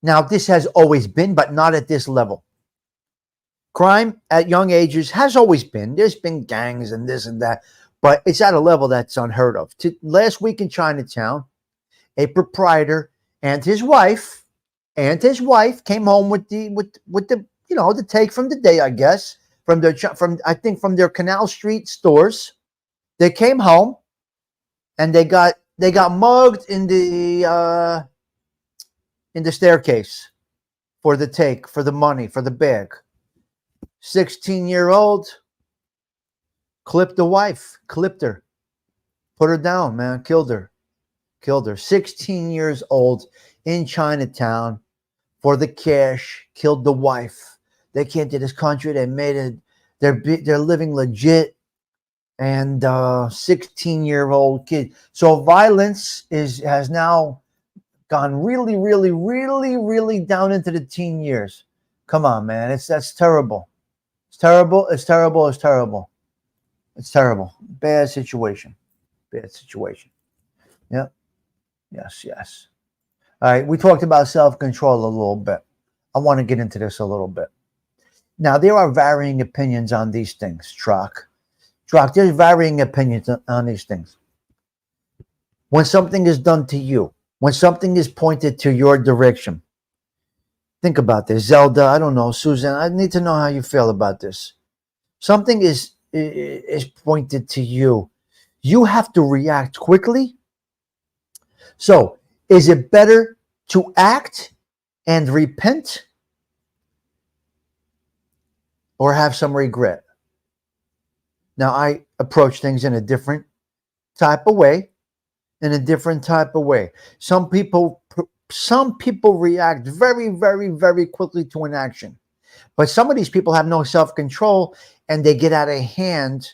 Now, this has always been, but not at this level. Crime at young ages has always been. There's been gangs and this and that, but it's at a level that's unheard of. Last week in Chinatown, a proprietor and his wife came home with the take from the day, I guess, from their Canal Street stores. They came home and they got mugged in the staircase for the take, for the money, for the bag. 16-year-old clipped the wife, clipped her, put her down, man, killed her. 16 years old in Chinatown, for the cash, killed the wife. They came to this country. They made it. They're living legit, and 16-year-old kid. So violence has now gone really, really, really, really down into the teen years. Come on, man. That's terrible. It's terrible. It's terrible. It's terrible. It's terrible. Bad situation. Bad situation. Yep. Yes. Yes. All right. We talked about self-control a little bit. I want to get into this a little bit. Now, there are varying opinions on these things, Trock. There's varying opinions on these things. When something is done to you, when something is pointed to your direction, think about this. Zelda, I don't know, Susan, I need to know how you feel about this. Something is pointed to you. You have to react quickly. So, is it better to act and repent or have some regret? Now, I approach things in a different type of way. Some people react very, very, very quickly to an action. But some of these people have no self-control and they get out of hand.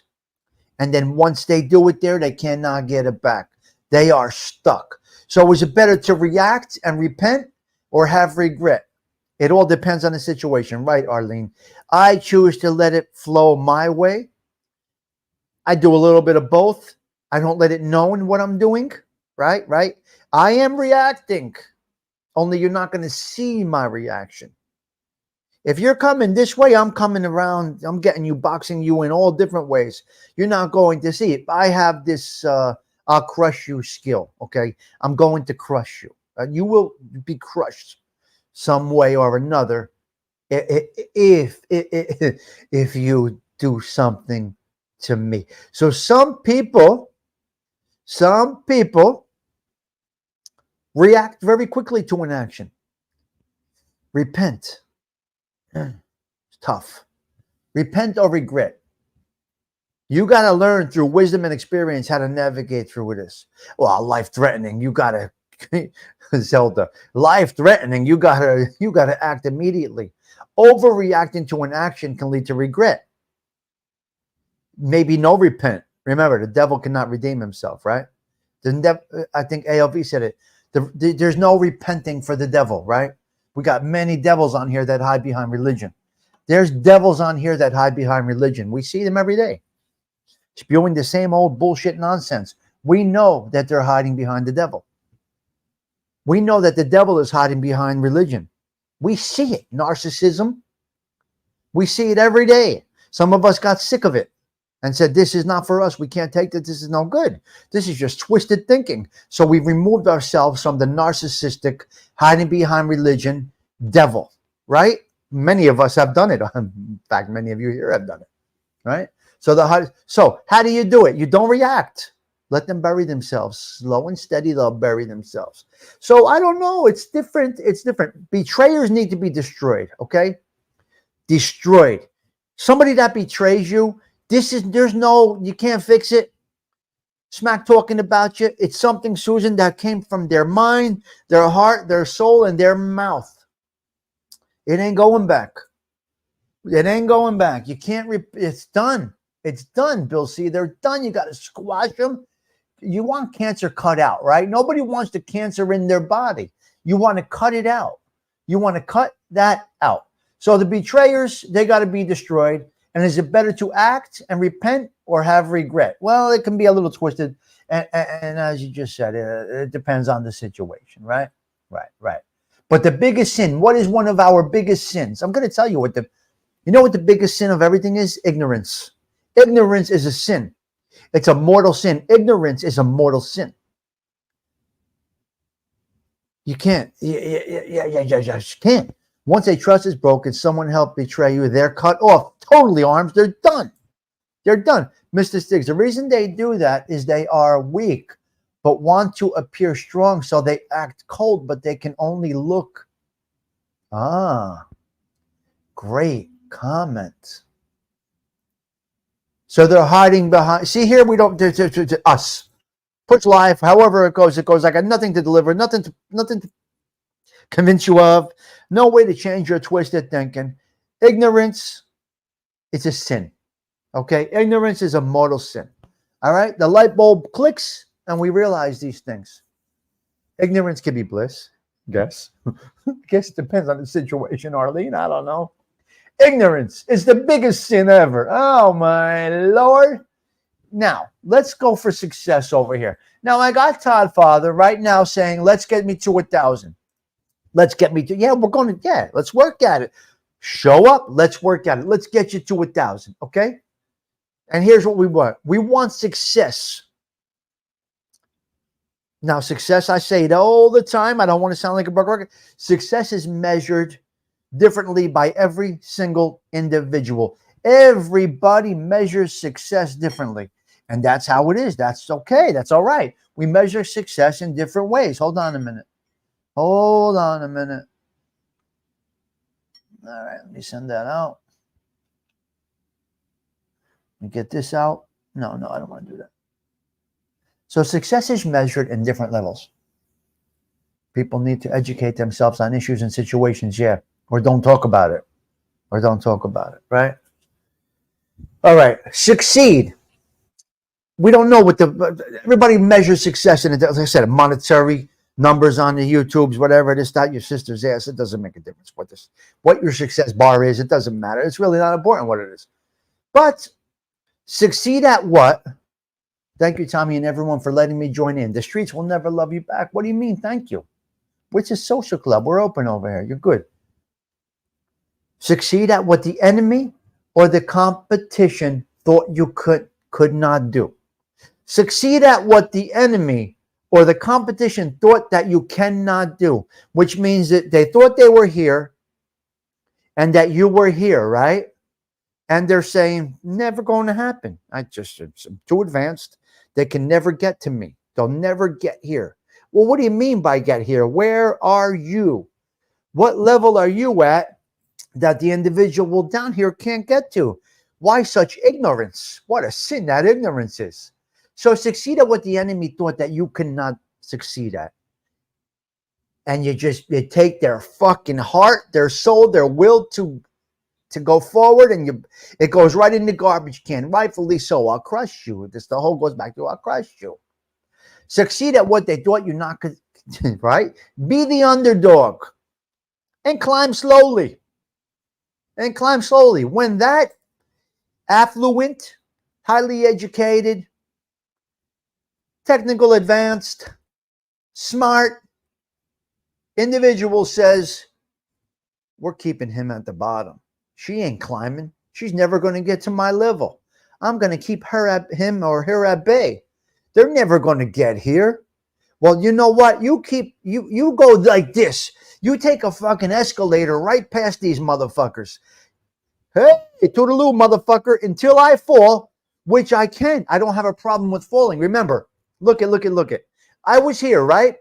And then once they do it there, they cannot get it back. They are stuck. So is it better to react and repent or have regret? It all depends on the situation, right, Arlene? I choose to let it flow my way. I do a little bit of both. I don't let it known what I'm doing, right? I am reacting, only you're not going to see my reaction. If you're coming this way, I'm coming around. I'm getting you, boxing you in all different ways. You're not going to see it. I have this I'll crush you skill, okay? I'm going to crush you. You will be crushed some way or another if you do something to me. So some people react very quickly to an action. Repent. It's tough. Repent or regret. You got to learn through wisdom and experience how to navigate through this. Well, life-threatening, you got to Zelda. Life-threatening, you got to act immediately. Overreacting to an action can lead to regret. Maybe no repent. Remember, the devil cannot redeem himself, right? I think ALV said it. There's no repenting for the devil, right? We got many devils on here that hide behind religion. There's devils on here that hide behind religion. We see them every day, spewing the same old bullshit nonsense. We know that they're hiding behind the devil. We know that the devil is hiding behind religion. We see it. Narcissism. We see it every day. Some of us got sick of it and said, this is not for us. We can't take that. This is no good. This is just twisted thinking. So we've removed ourselves from the narcissistic, hiding behind religion devil, right? Many of us have done it. In fact, many of you here have done it, right? So how do you do it? You don't react. Let them bury themselves. Slow and steady, they'll bury themselves. So I don't know. It's different. It's different. Betrayers need to be destroyed, okay? Destroyed. Somebody that betrays you, you can't fix it. Smack talking about you. It's something, Susan, that came from their mind, their heart, their soul, and their mouth. It ain't going back. It ain't going back. You can't, it's done. It's done, Bill C. They're done. You got to squash them. You want cancer cut out, right? Nobody wants the cancer in their body. You want to cut it out. You want to cut that out. So the betrayers, they got to be destroyed. And is it better to act and repent or have regret? Well, it can be a little twisted. And as you just said, it depends on the situation, right? Right. But the biggest sin, what is one of our biggest sins? I'm going to tell you what the biggest sin of everything is? Ignorance. Ignorance is a sin. It's a mortal sin. Ignorance is a mortal sin. You can't. You can't. Once a trust is broken, someone helped betray you, they're cut off. Totally arms. They're done. They're done. Mr. Stigs, the reason they do that is they are weak, but want to appear strong, so they act cold, but they can only look. Great comment. So they're hiding behind. See here, we don't, to us. Push life, however it goes. I got nothing to deliver, nothing to convince you of, no way to change your twisted thinking. Ignorance, it's a sin. Okay? Ignorance is a mortal sin. All right? The light bulb clicks and we realize these things. Ignorance can be bliss. Guess. Guess it depends on the situation, Arlene. I don't know. Ignorance is the biggest sin ever. Oh, my Lord. Now, let's go for success over here. Now, I got Todd Father right now saying, let's get me to 1,000. Let's get me to, let's work at it. Show up. Let's work at it. Let's get you to 1,000. Okay? And here's what we want. We want success. Now, success, I say it all the time. I don't want to sound like a broken record. Success is measured differently by every single individual. Everybody measures success differently. And that's how it is. That's okay. That's all right. We measure success in different ways. Hold on a minute. Hold on a minute. All right, let me send that out. Let me get this out. No, I don't want to do that. So success is measured in different levels. People need to educate themselves on issues and situations, or don't talk about it. Right? All right, succeed. We don't know everybody measures success in it. As I said, monetary numbers on the YouTubes, whatever it is, not your sister's ass. It doesn't make a difference what your success bar is. It doesn't matter. It's really not important what it is. But succeed at what? Thank you, Tommy, and everyone for letting me join in. The streets will never love you back. What do you mean? Thank you. Which is social club. We're open over here. You're good. Succeed at what the enemy or the competition thought you could not do. Succeed at what the enemy or the competition thought that you cannot do, which means that they thought they were here and that you were here, right? And they're saying, never going to happen. I'm too advanced. They can never get to me. They'll never get here. Well, what do you mean by get here? Where are you? What level are you at that the individual down here can't get to? Why such ignorance? What a sin that ignorance is. So succeed at what the enemy thought that you cannot succeed at. And you take their fucking heart, their soul, their will to go forward, and it goes right in the garbage can. Rightfully so. I'll crush you. The whole goes back to I'll crush you. Succeed at what they thought you're not going to, right? Be the underdog and climb slowly. When that affluent, highly educated, technical advanced, smart individual says, we're keeping him at the bottom. She ain't climbing. She's never going to get to my level. I'm going to keep him or her at bay. They're never going to get here. Well, you know what? You go like this. You take a fucking escalator right past these motherfuckers. Hey, toodaloo, motherfucker, until I fall, which I can. I don't have a problem with falling. Remember, look it. I was here, right?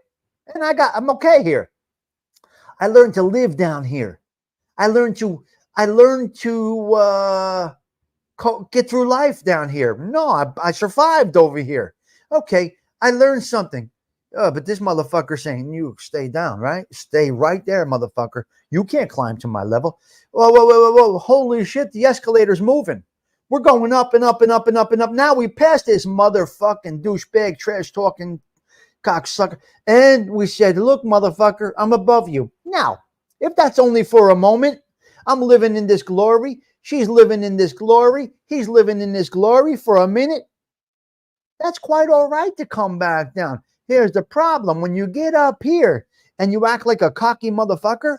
And I'm okay here. I learned to live down here. I learned to get through life down here. No, I survived over here. Okay, I learned something. But this motherfucker saying, you stay down, right? Stay right there, motherfucker. You can't climb to my level. Whoa. Holy shit, the escalator's moving. We're going up and up and up and up and up. Now we passed this motherfucking douchebag, trash-talking cocksucker. And we said, look, motherfucker, I'm above you. Now, if that's only for a moment, I'm living in this glory. She's living in this glory. He's living in this glory for a minute. That's quite all right to come back down. Here's the problem. When you get up here and you act like a cocky motherfucker,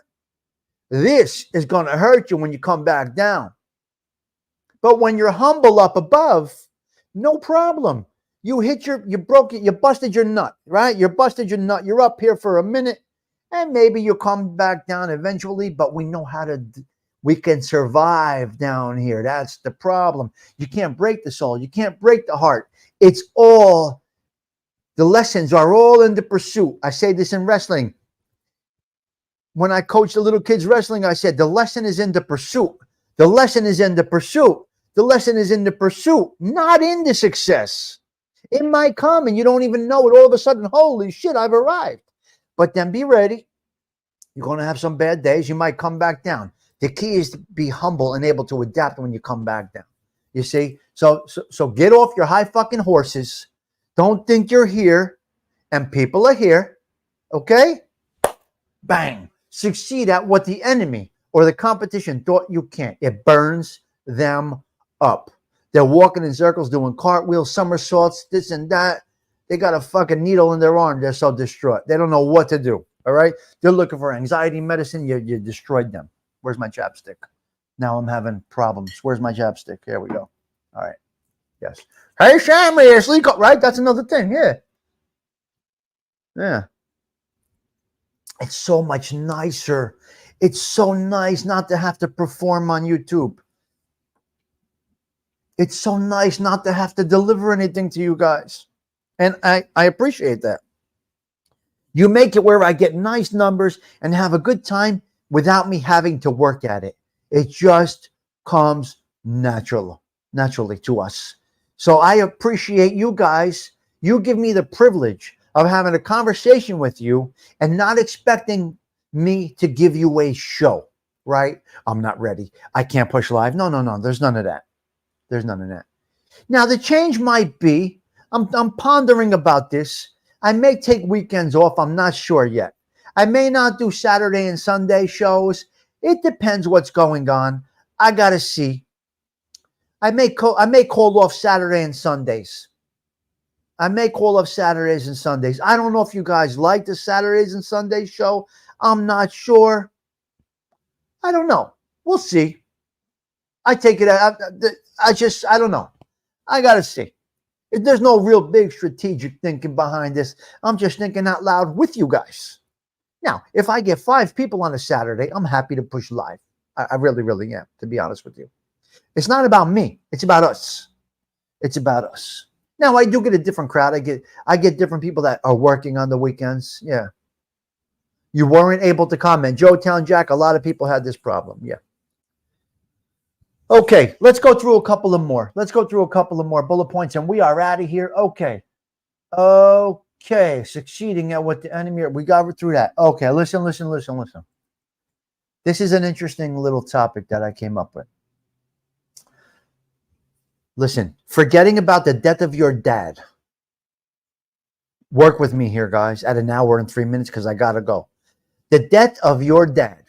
this is going to hurt you when you come back down. But when you're humble up above, no problem. You busted your nut, right? You busted your nut. You're up here for a minute and maybe you come back down eventually, but we can survive down here. That's the problem. You can't break the soul. You can't break the heart. The lessons are all in the pursuit. I say this in wrestling. When I coached the little kids wrestling, I said, the lesson is in the pursuit. The lesson is in the pursuit. The lesson is in the pursuit, not in the success. It might come and you don't even know it. All of a sudden, holy shit, I've arrived. But then be ready. You're going to have some bad days. You might come back down. The key is to be humble and able to adapt when you come back down. You see? So get off your high fucking horses. Don't think you're here and people are here. Okay? Bang. Succeed at what the enemy or the competition thought you can't. It burns them up. They're walking in circles, doing cartwheels, somersaults, this and that. They got a fucking needle in their arm. They're so distraught. They don't know what to do. All right? They're looking for anxiety medicine. You destroyed them. Where's my chapstick? Now I'm having problems. Where's my chapstick? Here we go. All right. Yes. Hey, Sammy, it's legal. Right? That's another thing. Yeah. Yeah. It's so much nicer. It's so nice not to have to perform on YouTube. It's so nice not to have to deliver anything to you guys. And I appreciate that. You make it where I get nice numbers and have a good time without me having to work at it. It just comes naturally to us. So I appreciate you guys. You give me the privilege of having a conversation with you and not expecting me to give you a show, right? I'm not ready. I can't push live. No. There's none of that. There's none of that. Now, the change might be, I'm pondering about this. I may take weekends off. I'm not sure yet. I may not do Saturday and Sunday shows. It depends what's going on. I got to see. I may call off Saturday and Sundays. I may call off Saturdays and Sundays. I don't know if you guys like the Saturdays and Sundays show. I'm not sure. I don't know. We'll see. I take it. I don't know. I got to see. There's no real big strategic thinking behind this. I'm just thinking out loud with you guys. Now, if I get 5 people on a Saturday, I'm happy to push live. I really, really am, to be honest with you. It's not about me. It's about us. It's about us. Now, I do get a different crowd. I get different people that are working on the weekends. Yeah. You weren't able to comment. Joe Town Jack, a lot of people had this problem. Yeah. Okay, let's go through a couple of more. Bullet points, and we are out of here. Okay. Succeeding at what the enemy. We got through that. Okay, listen. This is an interesting little topic that I came up with. Listen, forgetting about the death of your dad. Work with me here, guys, at an hour and 3 minutes because I got to go. The death of your dad.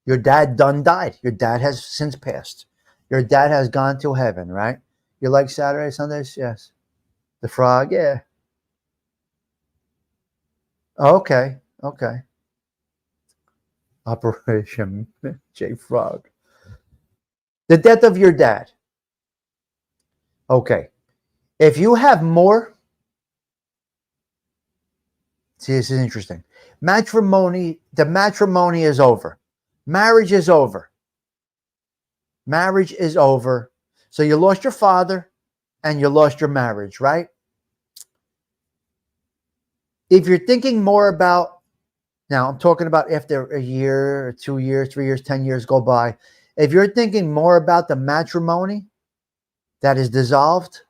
Your dad done died. Your dad has since passed. Your dad has gone to heaven, right? You like Saturday, Sundays? Yes. The frog, yeah. Okay. Operation J Frog. The death of your dad. Okay. If you have more, see, this is interesting. The matrimony is over. Marriage is over. So you lost your father and you lost your marriage, right? If you're thinking more about, now I'm talking about after a year, or 2 years, 3 years, 10 years go by. If you're thinking more about the matrimony that is dissolved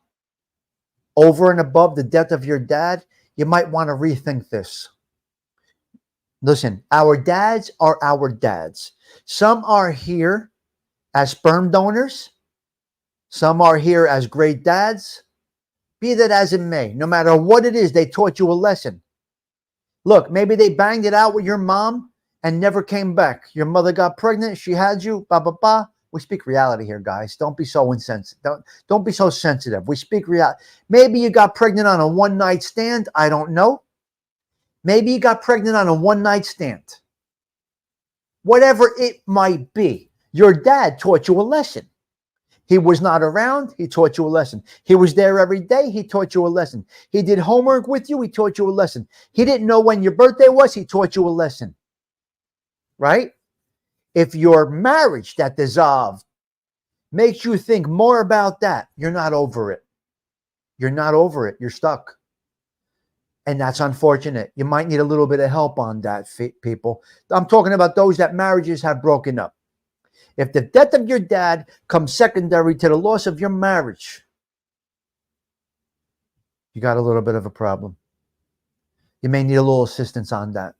over and above the death of your dad, you might want to rethink this. Listen, our dads are our dads. Some are here as sperm donors. Some are here as great dads. Be that as it may, no matter what it is, they taught you a lesson. Look, maybe they banged it out with your mom and never came back. Your mother got pregnant. She had you. We speak reality here, guys. Don't be so insensitive. Don't be so sensitive. We speak reality. Maybe you got pregnant on a one-night stand. I don't know. Maybe you got pregnant on a one-night stand. Whatever it might be, your dad taught you a lesson. He was not around. He taught you a lesson. He was there every day. He taught you a lesson. He did homework with you. He taught you a lesson. He didn't know when your birthday was. He taught you a lesson. Right? If your marriage that dissolved makes you think more about that, you're not over it. You're not over it. You're stuck. And that's unfortunate. You might need a little bit of help on that, people. I'm talking about those that marriages have broken up. If the death of your dad comes secondary to the loss of your marriage, you got a little bit of a problem. You may need a little assistance on that.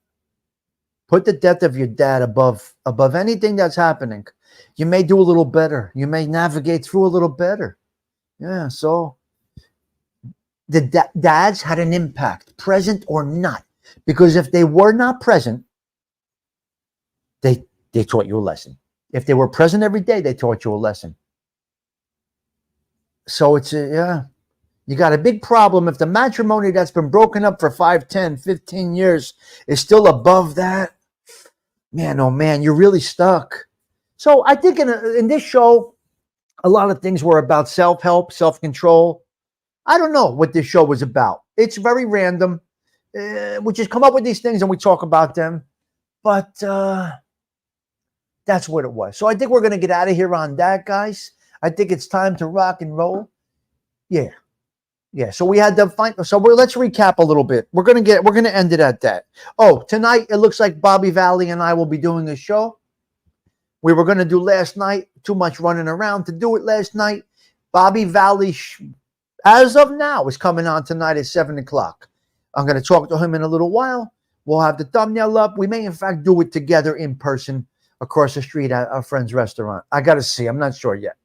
Put the death of your dad above anything that's happening. You may do a little better. You may navigate through a little better. Yeah. So the dads had an impact, present or not, because if they were not present, they taught you a lesson. If they were present every day, they taught you a lesson. So yeah. You got a big problem if the matrimony that's been broken up for 5, 10, 15 years is still above that. Man, oh man, you're really stuck. So I think in this show, a lot of things were about self-help, self-control. I don't know what this show was about. It's very random. We just come up with these things and we talk about them. But that's what it was. So I think we're going to get out of here on that, guys. I think it's time to rock and roll. Yeah. Yeah, so we had the fight. So let's recap a little bit. We're gonna end it at that. Oh, tonight it looks like Bobby Valley and I will be doing a show. We were gonna do last night. Too much running around to do it last night. Bobby Valley, as of now, is coming on tonight at 7:00. I'm gonna talk to him in a little while. We'll have the thumbnail up. We may, in fact, do it together in person across the street at our friend's restaurant. I gotta see. I'm not sure yet.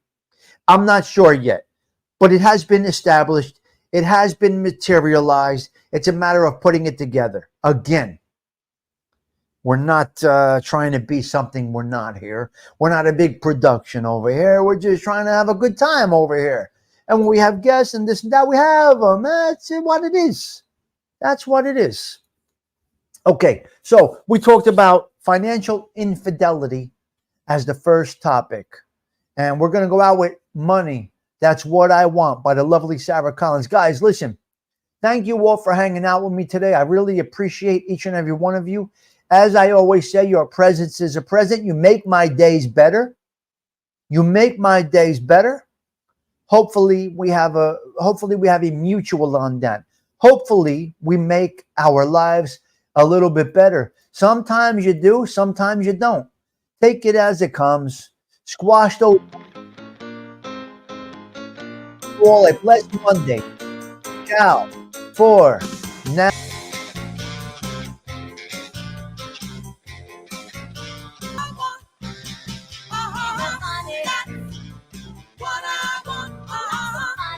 But it has been established. It has been materialized. It's a matter of putting it together. Again, we're not trying to be something we're not here. We're not a big production over here. We're just trying to have a good time over here. And when we have guests and this and that, we have them. That's what it is. That's what it is. Okay, so we talked about financial infidelity as the first topic. And we're going to go out with Money. That's What I Want by the lovely Sarah Collins. Guys, listen, thank you all for hanging out with me today. I really appreciate each and every one of you. As I always say, your presence is a present. You make my days better. You make my days better. Hopefully we have a mutual on that. Hopefully we make our lives a little bit better. Sometimes you do, sometimes you don't. Take it as it comes. Squash those. All a blessed Monday. Ciao. 4